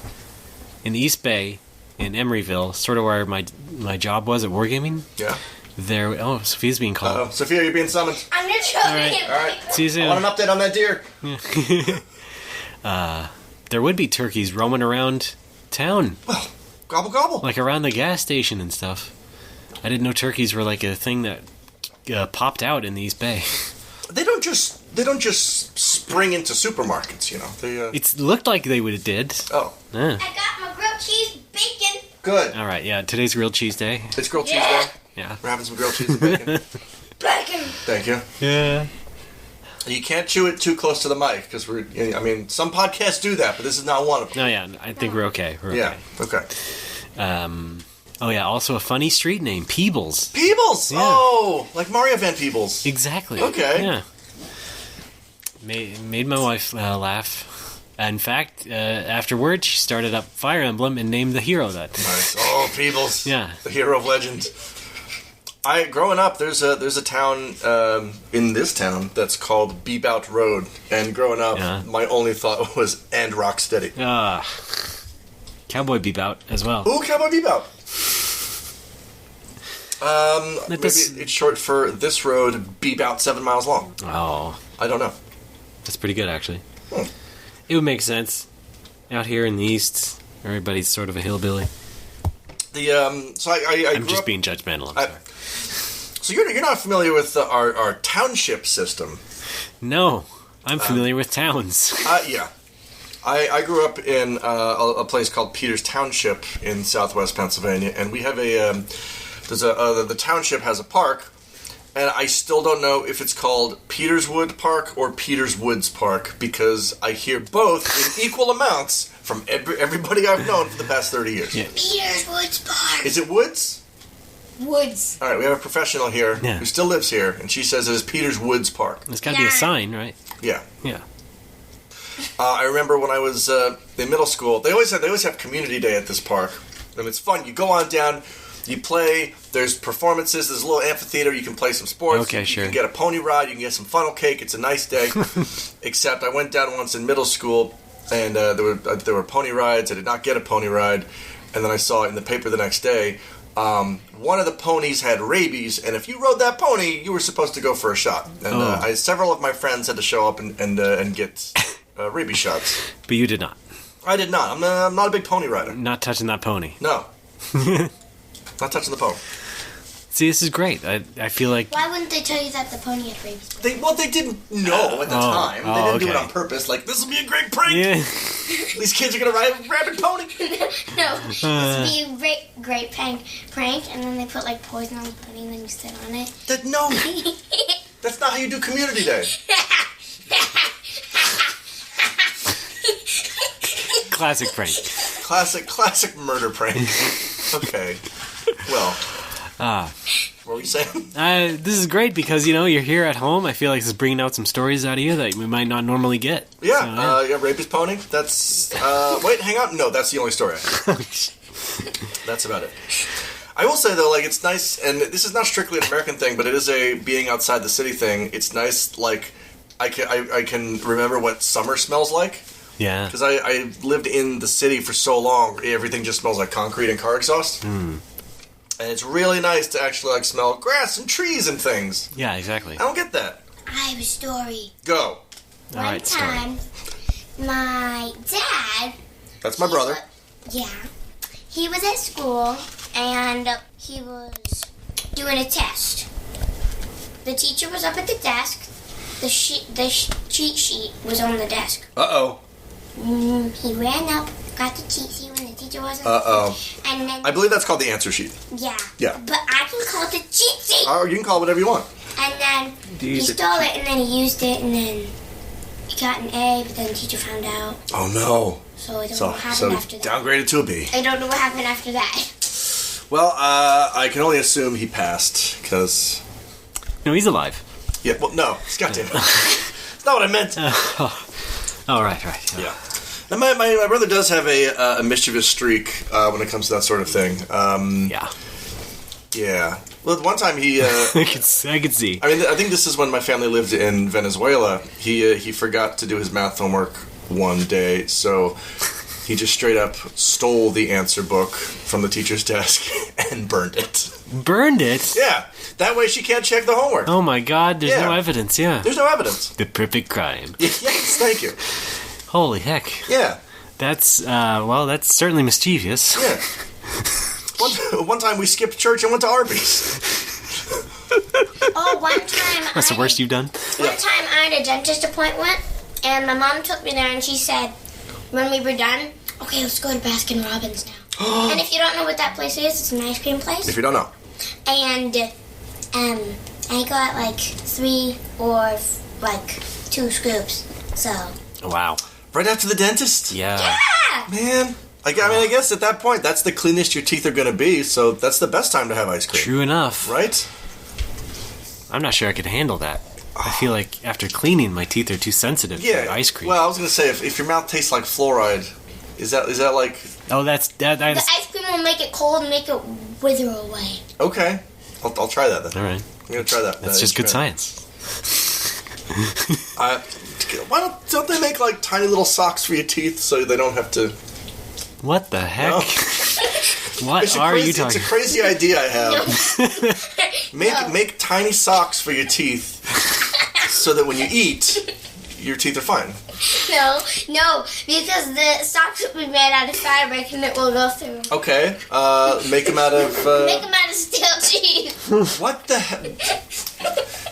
the East Bay, in Emeryville, sort of where my job was at Wargaming. Yeah. There. Oh, Sophia's being called. Oh, Sophia, you're being summoned. I'm going to show right. him. All right. See you soon. I want an update on that deer. There would be turkeys roaming around town, Gobble gobble. like around the gas station and stuff. I didn't know turkeys were like a thing that popped out in the East Bay. They don't just spring into supermarkets, you know. They It looked like they would have did. oh, Yeah. I got my grilled cheese bacon. good. All right, yeah. Today's grilled cheese day. It's grilled Yeah. cheese day. Yeah. We're having some grilled cheese and bacon. Bacon. Thank you. Yeah. You can't chew it too close to the mic because some podcasts do that, but this is not one of them. No, yeah. I think we're okay. We're Yeah. Okay. okay. Oh yeah. Also a funny street name, Peebles. Peebles. Yeah. Oh, like Mario Van Peebles. Exactly. Okay. Yeah. Made my wife laugh. In fact, afterwards, she started up Fire Emblem and named the hero that. Nice. Oh, Peebles. Yeah. The hero of legend. Growing up, there's a town in this town that's called Bebout Road, and growing up, Yeah. my only thought was and Rocksteady. Cowboy Bebout as well. Ooh, Cowboy Bebop. Maybe This- it's short for this road, Bebout 7 miles long. Oh, I don't know. that's pretty good actually. Hmm. It would make sense. Out here in the east, everybody's sort of a hillbilly. So I I'm grew just up, being judgmental. I'm I- sorry. So you're not familiar with our township system? No, I'm familiar with towns. Yeah. I grew up in a place called Peters Township in southwest Pennsylvania, and we have the township has a park, and I still don't know if it's called Peterswood Park or Peters Woods Park because I hear both in equal amounts from everybody I've known for the past 30 years. Yeah. Peters Woods Park. Is it Woods? Woods. All right, we have a professional here Yeah. who still lives here, and she says it is Peters Woods Park. There's got to be a Yeah. sign, right? Yeah. Yeah. I remember when I was in middle school, they always have community day at this park, and it's fun. You go on down, you play. There's performances. There's a little amphitheater. You can play some sports. Okay, sure. You can get a pony ride. You can get some funnel cake. It's a nice day. Except I went down once in middle school, and there were pony rides. I did not get a pony ride, and then I saw in the paper the next day. One of the ponies had rabies, and if you rode that pony, you were supposed to go for a shot. And several of my friends had to show up and get rabies shots. But you did not. I did not. I'm not a big pony rider. Not touching that pony. No. Not touching the pony. See, this is great. I feel like Why wouldn't they tell you that the pony had rabies? They didn't know at the time. They didn't do it okay. on purpose. Like, this will be a great prank. yeah. These kids are going to ride a rabid pony. No, this would be a great prank, and then they put like poison on the pony, and then you sit on it. No. That's not how you do community day. Classic prank. Classic murder prank. Okay. Well. What were you saying? This is great because, you're here at home. I feel like this is bringing out some stories out of you that we might not normally get. Yeah, so, Rapist Pony. That's... wait, hang on. No, that's the only story I have. That's about it. I will say, though, like, it's nice, and this is not strictly an American thing, but it is a being outside the city thing. It's nice, like, I can remember what summer smells like. Yeah. Because I lived in the city for so long, everything just smells like concrete and car exhaust. And it's really nice to actually, like, smell grass and trees and things. Yeah, exactly. I don't get that. I have a story. Go. One time, my dad... That's my brother. He was at school, and he was doing a test. The teacher was up at the desk. The cheat sheet was on the desk. Uh-oh. He ran up, got the cheat sheet when the teacher wasn't. Uh-oh. And then... I believe that's called the answer sheet. Yeah. Yeah. But I can call it the cheat sheet. Oh, you can call it whatever you want. And then he stole it, and then he used it, and then he got an A, but then the teacher found out. Oh, no. So I don't know what happened after that. Downgraded to a B. I don't know what happened after that. Well, I can only assume he passed, because... No, he's alive. Yeah, well, no. Goddamn it. That's not what I meant. Right. Yeah. Now, my brother does have a mischievous streak when it comes to that sort of thing. Yeah. Well, one time he... I could see. I mean, I think this is when my family lived in Venezuela. He forgot to do his math homework one day, so he just straight up stole the answer book from the teacher's desk and burned it. Burned it? Yeah. That way she can't check the homework. Oh my god, there's no evidence, There's no evidence. The perfect crime. Yes, thank you. Holy heck. Yeah. That's, that's certainly mischievous. Yeah. One time we skipped church and went to Arby's. Oh, one time... That's the worst you've done? One time I had a dentist appointment, and my mom took me there, and she said, when we were done, okay, let's go to Baskin Robbins now. And if you don't know what that place is, it's an ice cream place. If you don't know. And I got like 3 or like 2 scoops, so... Wow. Right after the dentist? Yeah. Man... I mean, I guess at that point, that's the cleanest your teeth are going to be, so that's the best time to have ice cream. True enough. Right? I'm not sure I could handle that. I feel like after cleaning, my teeth are too sensitive to ice cream. Well, I was going to say, if your mouth tastes like fluoride, is that like... Oh, that's... The ice cream will make it cold and make it wither away. Okay. I'll try that then. All right. I'm going to try that. That's just good science. Why don't they make like tiny little socks for your teeth so they don't have to... What the heck? No. What are you talking about? It's a crazy idea I have. Make tiny socks for your teeth so that when you eat, your teeth are fine. No, because the socks will be made out of fabric and it will go through. Okay, make them out of... Make them out of stale cheese. What the heck?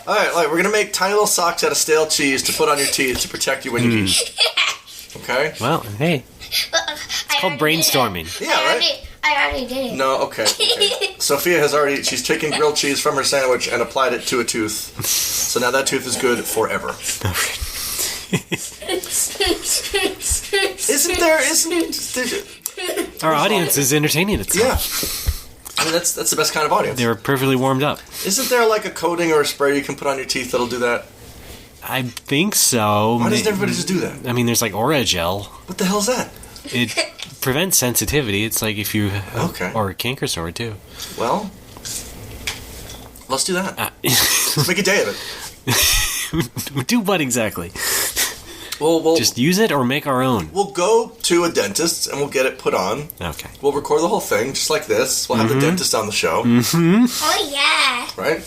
Alright, we're going to make tiny little socks out of stale cheese to put on your teeth to protect you when you eat. Okay? Well, hey. It's called brainstorming. Yeah, right? I already did it. No, okay. Sophia she's taken grilled cheese from her sandwich and applied it to a tooth. So now that tooth is good forever. Isn't there... Our audience is entertaining itself. Yeah. I mean, that's the best kind of audience. They were perfectly warmed up. Isn't there like a coating or a spray you can put on your teeth that'll do that? I think so. Why doesn't everybody just do that? I mean, there's like Aura Gel. What the hell is that? It prevents sensitivity. It's like if you... Or a canker sore, too. Well, let's do that. Let's make a day of it. Do what exactly? We'll just use it or make our own? We'll go to a dentist and we'll get it put on. Okay. We'll record the whole thing just like this. We'll have the dentist on the show. Mm-hmm. Oh, yeah. Right?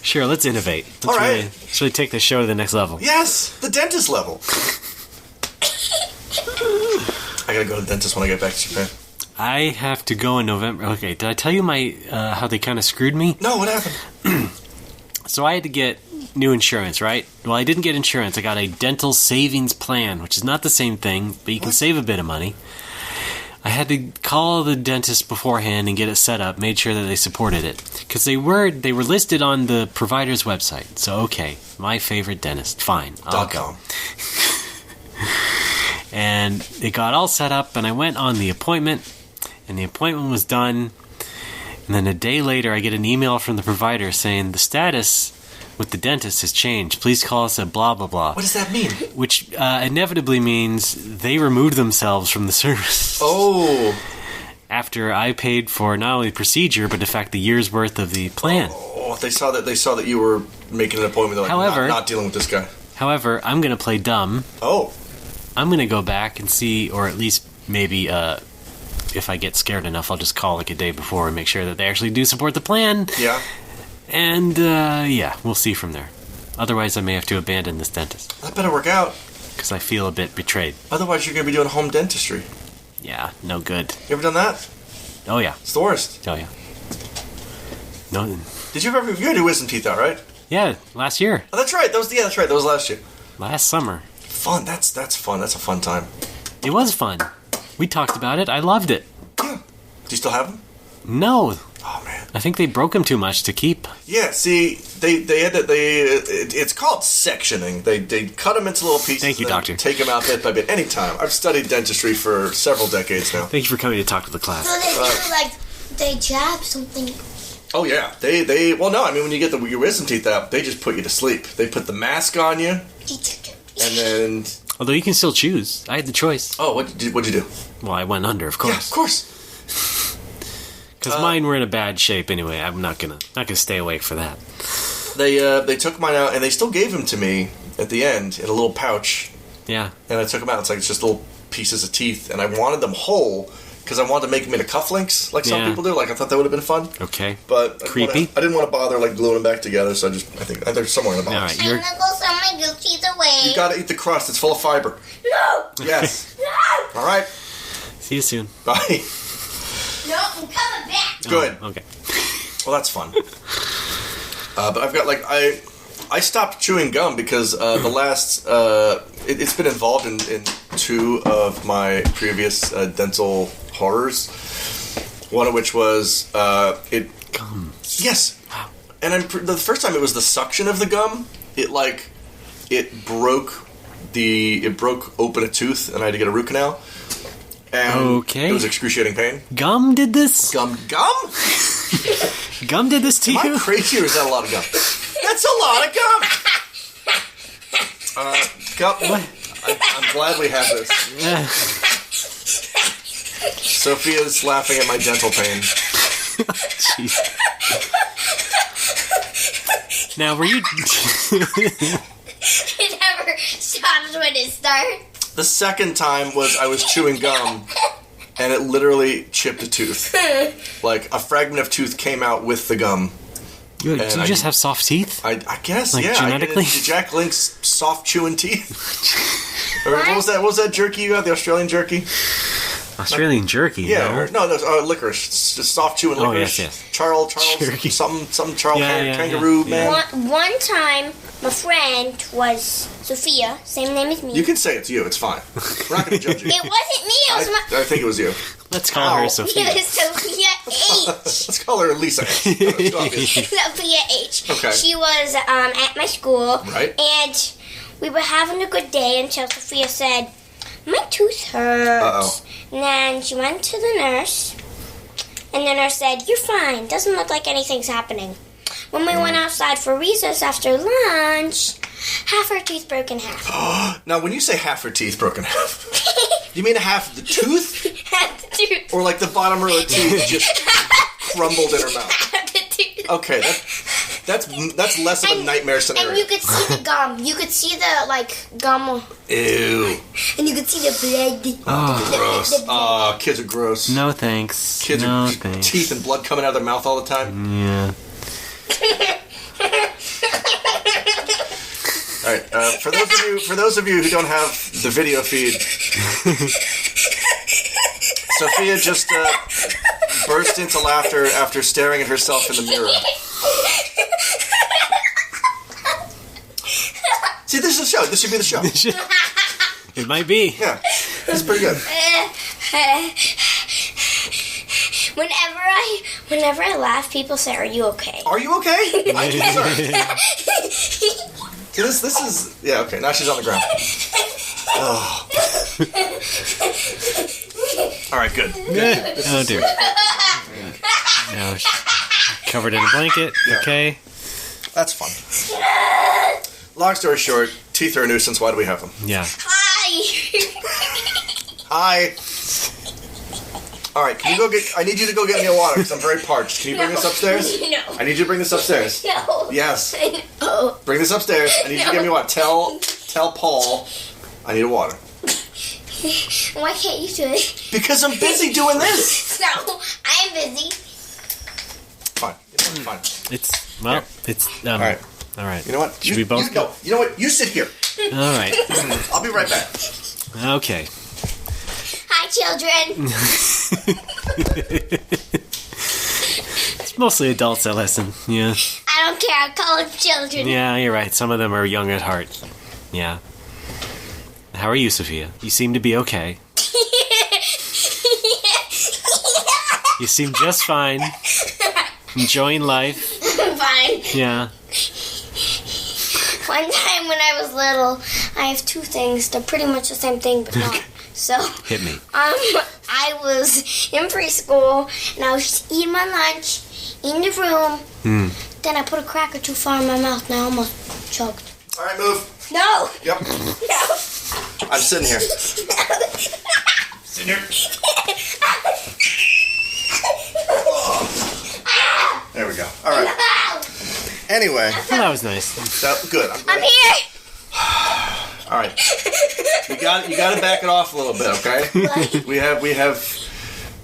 Sure, let's innovate. Let's really take this show to the next level. Yes, the dentist level. I gotta go to the dentist when I get back to Japan. I have to go in November. Okay, did I tell you how they kind of screwed me? No, what happened? So I had to get new insurance, right? Well, I didn't get insurance. I got a dental savings plan, which is not the same thing, but you can save a bit of money. I had to call the dentist beforehand and get it set up, made sure that they supported it. Because they were listed on the provider's website. So, okay, my favorite dentist. Fine, I'll go. And it got all set up, and I went on the appointment, and the appointment was done. And then a day later, I get an email from the provider saying the status with the dentist has changed. Please call us at blah, blah, blah. What does that mean? Which inevitably means they removed themselves from the service. Oh. After I paid for not only the procedure, but in fact the year's worth of the plan. Oh, they saw that you were making an appointment. Like, However, not dealing with this guy. However, I'm going to play dumb. Oh. I'm going to go back and see, or at least maybe if I get scared enough, I'll just call like a day before and make sure that they actually do support the plan. Yeah. And, we'll see from there. Otherwise, I may have to abandon this dentist. That better work out. Because I feel a bit betrayed. Otherwise, you're going to be doing home dentistry. Yeah, no good. You ever done that? Oh, yeah. It's the worst. Oh, yeah. No. Did you ever do wisdom teeth out, right? Yeah, last year. Oh, that's right. That's right. That was last year. Last summer. Fun. That's fun. That's a fun time. It was fun. We talked about it. I loved it. Yeah. Do you still have them? No. Oh man. I think they broke them too much to keep. Yeah. See, it's called sectioning. They cut them into little pieces. Thank you, and doctor. Take them out bit by bit. Anytime. I've studied dentistry for several decades now. Thank you for coming to talk to the class. So they jab something. Oh yeah. Well no. I mean, when you get your wisdom teeth out, they just put you to sleep. They put the mask on you, and then. Although you can still choose. I had the choice. Oh, what'd you do? Well, I went under, of course. Yeah, of course. Because mine were in a bad shape anyway. I'm not gonna stay awake for that. They took mine out, and they still gave them to me at the end in a little pouch. Yeah. And I took them out. It's just little pieces of teeth, and I wanted them whole because I wanted to make them into cufflinks, like some people do. Like I thought that would have been fun. Okay. But creepy. I didn't want to bother like gluing them back together, so I think they're somewhere in the box. All right, I'm gonna go sell my goat teeth away. You gotta eat the crust. It's full of fiber. No. Yes. No. All right. See you soon. Bye. No, I'm coming back. Good. Oh, okay. Well, that's fun. But I've got I stopped chewing gum because the last it's been involved in two of my previous dental horrors. One of which was Gum. Yes. Wow. And the first time it was the suction of the gum. It broke open a tooth, and I had to get a root canal. And okay. It was excruciating pain. Gum did this? Gum? Gum did this to you? Am I crazy, or is that a lot of gum? That's a lot of gum. Gum. I'm glad we have this. Sophia's laughing at my dental pain. Jeez. Now, were you... It never stops when it starts. The second time was I was chewing gum, and it literally chipped a tooth. Like, a fragment of tooth came out with the gum. Do you just have soft teeth? I guess, like, yeah. genetically? Jack Link's soft chewing teeth. Or what was that jerky you got? The Australian jerky? Australian jerky? Yeah. No, licorice. It's just soft chewing licorice. Oh, yes. Charles, Jerky. something Charles Kangaroo, man. One time, my friend was Sophia, same name as me. You can say it's you, it's fine. We're not going to judge you. It wasn't me, it was I think it was you. Let's call her Sophia. It was Sophia H. Let's call her Lisa H. Sophia H. Okay. She was at my school. Right. And we were having a good day until Sophia said, my tooth hurts. Uh-oh. And then she went to the nurse. And the nurse said, you're fine. Doesn't look like anything's happening. When we went outside for recess after lunch, half her teeth broke in half. Now, when you say half her teeth broken in half, you mean half the tooth? Half the tooth. Or like the bottom of her tooth just crumbled in her mouth? Half the tooth. Okay, that's less of a nightmare scenario. And you could see the gum. You could see the, gum. Ew. And you could see the blood. Oh, Gross. Oh, kids are gross. no thanks. Kids no are thanks. teeth and blood coming out of their mouth all the time. Yeah. All right. For those of you who don't have the video feed, Sophia just burst into laughter after staring at herself in the mirror. See, this is a show. This should be the show. It might be. Yeah, it's pretty good. Whenever I laugh, people say, "Are you okay?" Are you okay? I'm sorry. See, this is okay. Now she's on the ground. Oh. All right, good. Oh dear. Now covered in a blanket. Yeah. Okay. That's fun. Long story short, teeth are a nuisance. Why do we have them? Yeah. Hi. All right, can you go get? I need you to go get me a water because I'm very parched. Can you bring this upstairs? No. I need you to bring this upstairs. No. Yes. No. Bring this upstairs. I need you to get me water. Tell Paul I need a water. Why can't you do it? Because I'm busy doing this. No, I'm busy. Fine. Fine. It's All right. All right. You know what? Should we both go? You know what? You sit here. All right. I'll be right back. Okay. Hi, children. It's mostly adults that listen. Yeah. I don't care. I call them children. Yeah, you're right. Some of them are young at heart. Yeah. How are you, Sophia? You seem to be okay. You seem just fine. Enjoying life. Fine. Yeah. One time when I was little, I have two things. They're pretty much the same thing, but not. So, Hit me. I was in preschool, and I was just eating my lunch in the room. Then I put a cracker too far in my mouth, and I almost choked. All right, move. No! Yep. No! I'm sitting here. Sitting here. There we go. All right. Anyway, Well, that was nice. good. I'm here! All right. You got to back it off a little bit, okay? We have.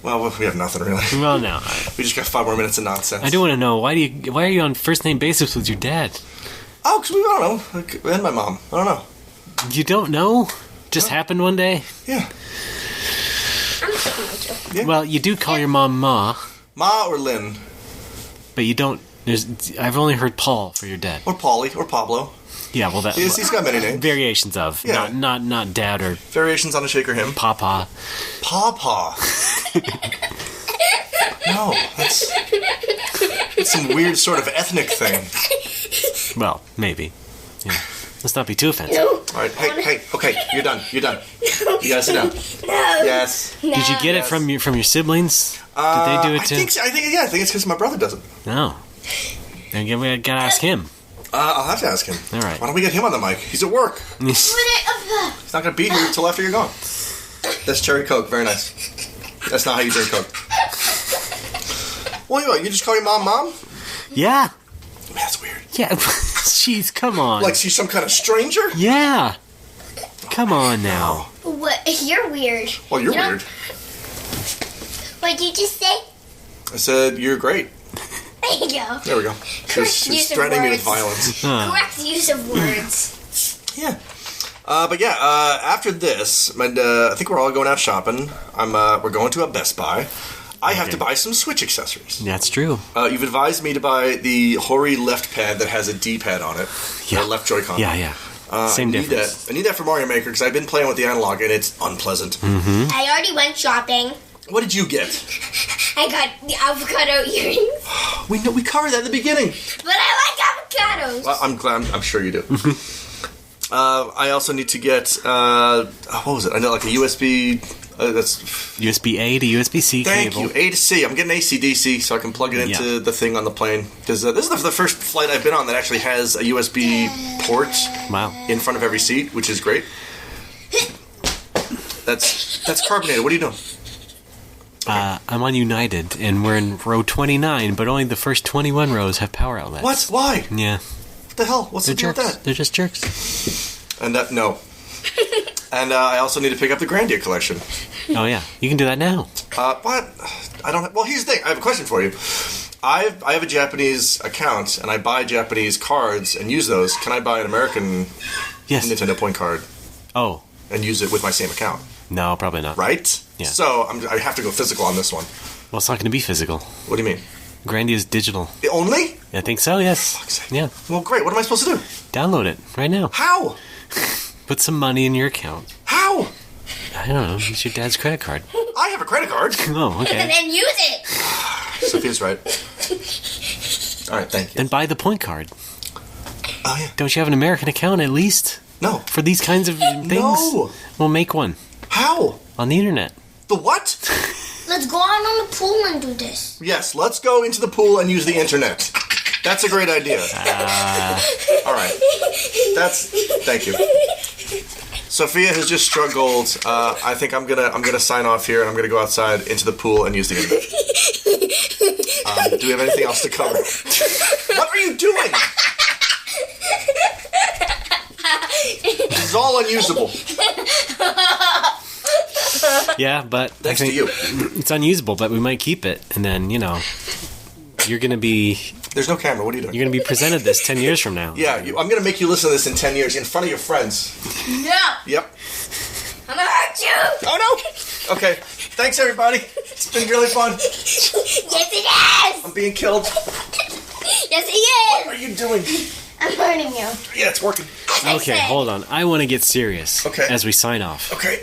Well, we have nothing really. Well, no. We just got 5 more minutes of nonsense. I do want to know, why are you on first name basis with your dad? Oh, because I don't know. Like, and my mom. I don't know. You don't know? Just happened one day? Yeah. I'm sitting with you. Yeah. Well, you do call your mom Ma, Ma or Lynn but you don't. I've only heard Paul for your dad. or Paulie or Pablo. Yeah, well, that He's got many names. variations of, Yeah. not dad or Variations on a shaker him. papa. Pawpaw. No, that's some weird sort of ethnic thing. Well, maybe. Yeah. Let's not be too offensive. No. All right, hey, okay, you're done. You gotta sit down. No. Yes. No. Did you get it from your siblings? Did they do it too? I think it's because my brother does it. No. Then we gotta ask him. I'll have to ask him. All right. Why don't we get him on the mic? He's at work. He's not gonna be here until after you're gone. That's cherry Coke. Very nice. That's not how you drink Coke. Well, you just call your mom? Yeah. Man, that's weird. Yeah. Jeez, come on. Like she's some kind of stranger? Yeah. Come on now. What? You're weird. Well, you're weird. What did you just say? I said you're great. There you go. There we go. Correct She's use of threatening me with words. violence. Correct use of words. Yeah. But yeah, after this, I think we're all going out shopping. We're going to a Best Buy. I have to buy some Switch accessories. That's true. You've advised me to buy the Hori left pad that has a D-pad on it. Yeah. The left Joy-Con. Yeah. Same difference. I need that for Mario Maker because I've been playing with the analog and it's unpleasant. I already went shopping. What did you get? I got the avocado earrings. We covered that at the beginning. But I like avocados. Well, I'm glad. I'm sure you do. I also need to get what was it? I know like a USB. That's USB A to USB C thank cable. you. A to C. I'm getting AC/DC so I can plug it into the thing on the plane because this is the first flight I've been on that actually has a USB port Wow. in front of every seat, which is great. That's carbonated. What are you doing? I'm on United, and we're in row 29, but only the first 21 rows have power outlets. What? Why? Yeah. What the hell? What's They're the deal with jerks. that? They're just jerks. And no. And I also need to pick up the Grandia collection. Oh, yeah. You can do that now. But I don't. Well, here's the thing. I have a question for you. I have a Japanese account, and I buy Japanese cards and use those. Can I buy an American Yes. Nintendo Point card Oh. and use it with my same account? No, probably not. Right? Yeah. So I have to go physical on this one. Well, it's not going to be physical. What do you mean? Grandia is digital. Only? I think so, yes. Fuck's sake. Yeah. Well, great. What am I supposed to do? Download it right now. How? Put some money in your account. How? I don't know. Use your dad's credit card. I have a credit card. Oh, And okay. then use it. Sophia's right. All right, thank you. Then buy the point card. Oh, yeah. Don't you have an American account at least? No. For these kinds of things? No. We'll make one. How? On the internet. The what? Let's go out on the pool and do this. Yes, let's go into the pool and use the internet. That's a great idea. All right. Thank you. Sophia has just struck gold. I think I'm gonna sign off here, and I'm gonna go outside into the pool and use the internet. Do we have anything else to cover? What are you doing? This is all unusable. Yeah, but thanks to you. It's unusable, but we might keep it, and then you're gonna be. There's no camera. What are you doing? You're gonna be presented this 10 years from now. Yeah, I'm gonna make you listen to this in 10 years in front of your friends. No. Yep. I'm gonna hurt you. Oh no. Okay. Thanks everybody. It's been really fun. Yes, it is. I'm being killed. Yes, it is. What are you doing? I'm hurting you. Yeah, it's working. Okay, hold on. I want to get serious. Okay. As we sign off. Okay.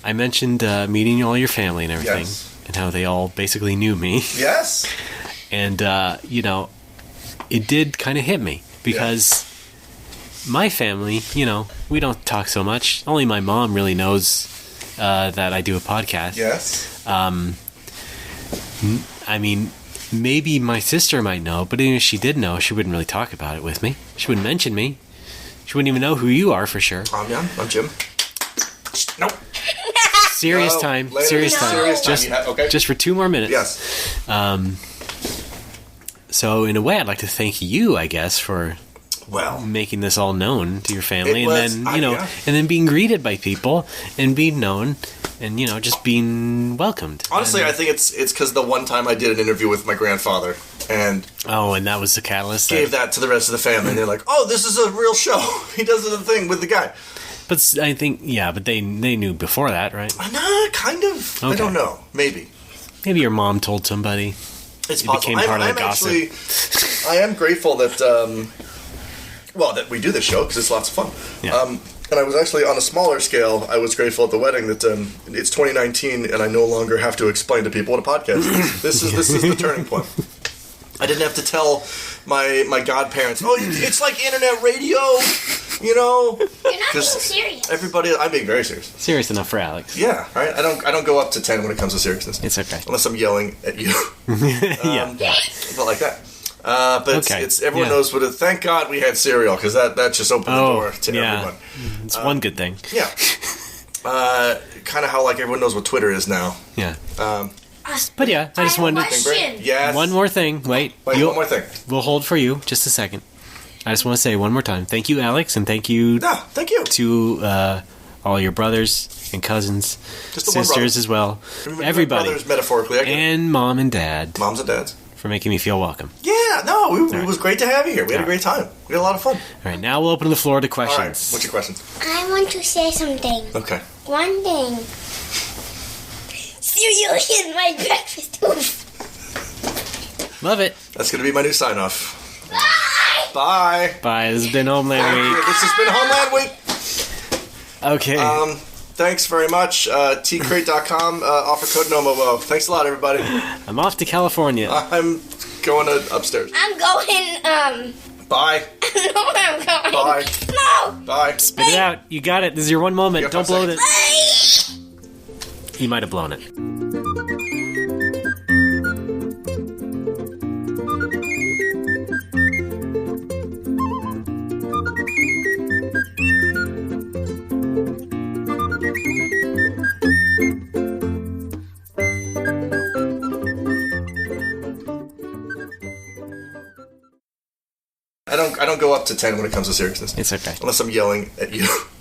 I mentioned meeting all your family and everything, and how they all basically knew me. Yes. And it did kind of hit me because my family, we don't talk so much. Only my mom really knows that I do a podcast. Yes. I mean, maybe my sister might know, but even if she did know, she wouldn't really talk about it with me. She wouldn't mention me. She wouldn't even know who you are for sure. I'm Jim. Nope. Serious time. Later. Serious time. Serious time. Okay. Just for 2 more minutes. Yes. So in a way, I'd like to thank you, I guess, for making this all known to your family, and then and then being greeted by people and being known, and just being welcomed. Honestly, I think it's because the one time I did an interview with my grandfather, and and that was the catalyst. Gave that to the rest of the family, and they're like, "Oh, this is a real show. He does the thing with the guy." But I think, but they knew before that, right? Nah, kind of. Okay. I don't know. Maybe your mom told somebody. It's it possible. Became part of the gossip. Actually, I am grateful that that we do this show because it's lots of fun. Yeah. And I was actually on a smaller scale. I was grateful at the wedding that it's 2019 and I no longer have to explain to people what a podcast is. This is the turning point. I didn't have to tell my godparents, "Oh, it's like internet radio." You're not being serious. Everybody, I'm being very serious. Serious enough for Alex. Yeah, right. I don't go up to 10 when it comes to seriousness. It's okay, unless I'm yelling at you. But like that. But okay. it's everyone knows what. Thank God we had cereal because that just opened the door to everyone. It's one good thing. Yeah. Kind of how like everyone knows what Twitter is now. Yeah. But I just wanted to. Yes. One more thing. Wait, one more thing. We'll hold for you just a second. I just want to say one more time, thank you, Alex, and thank you to all your brothers and cousins, sisters as well, everybody, brothers metaphorically, and mom and dad, moms and dads, for making me feel welcome. Yeah, no, it was great to have you here. We had a great time. We had a lot of fun. All right, now we'll open the floor to questions. All right, what's your questions? I want to say something. Okay. One thing. Cereal is my breakfast food. Love it. That's going to be my new sign-off. Bye. Bye. This has been Homeland Week. This has been Homeland Week. Okay. Thanks very much. tcrate.com. Offer code NOMOWO. Thanks a lot, everybody. I'm off to California. I'm going upstairs. I'm going, Bye. I don't know where I'm going. Bye. No. Bye. Spit it out. You got it. This is your one moment. Don't blow it. Bye. You might have blown it. I don't go up to 10 when it comes to seriousness. It's okay. Unless I'm yelling at you.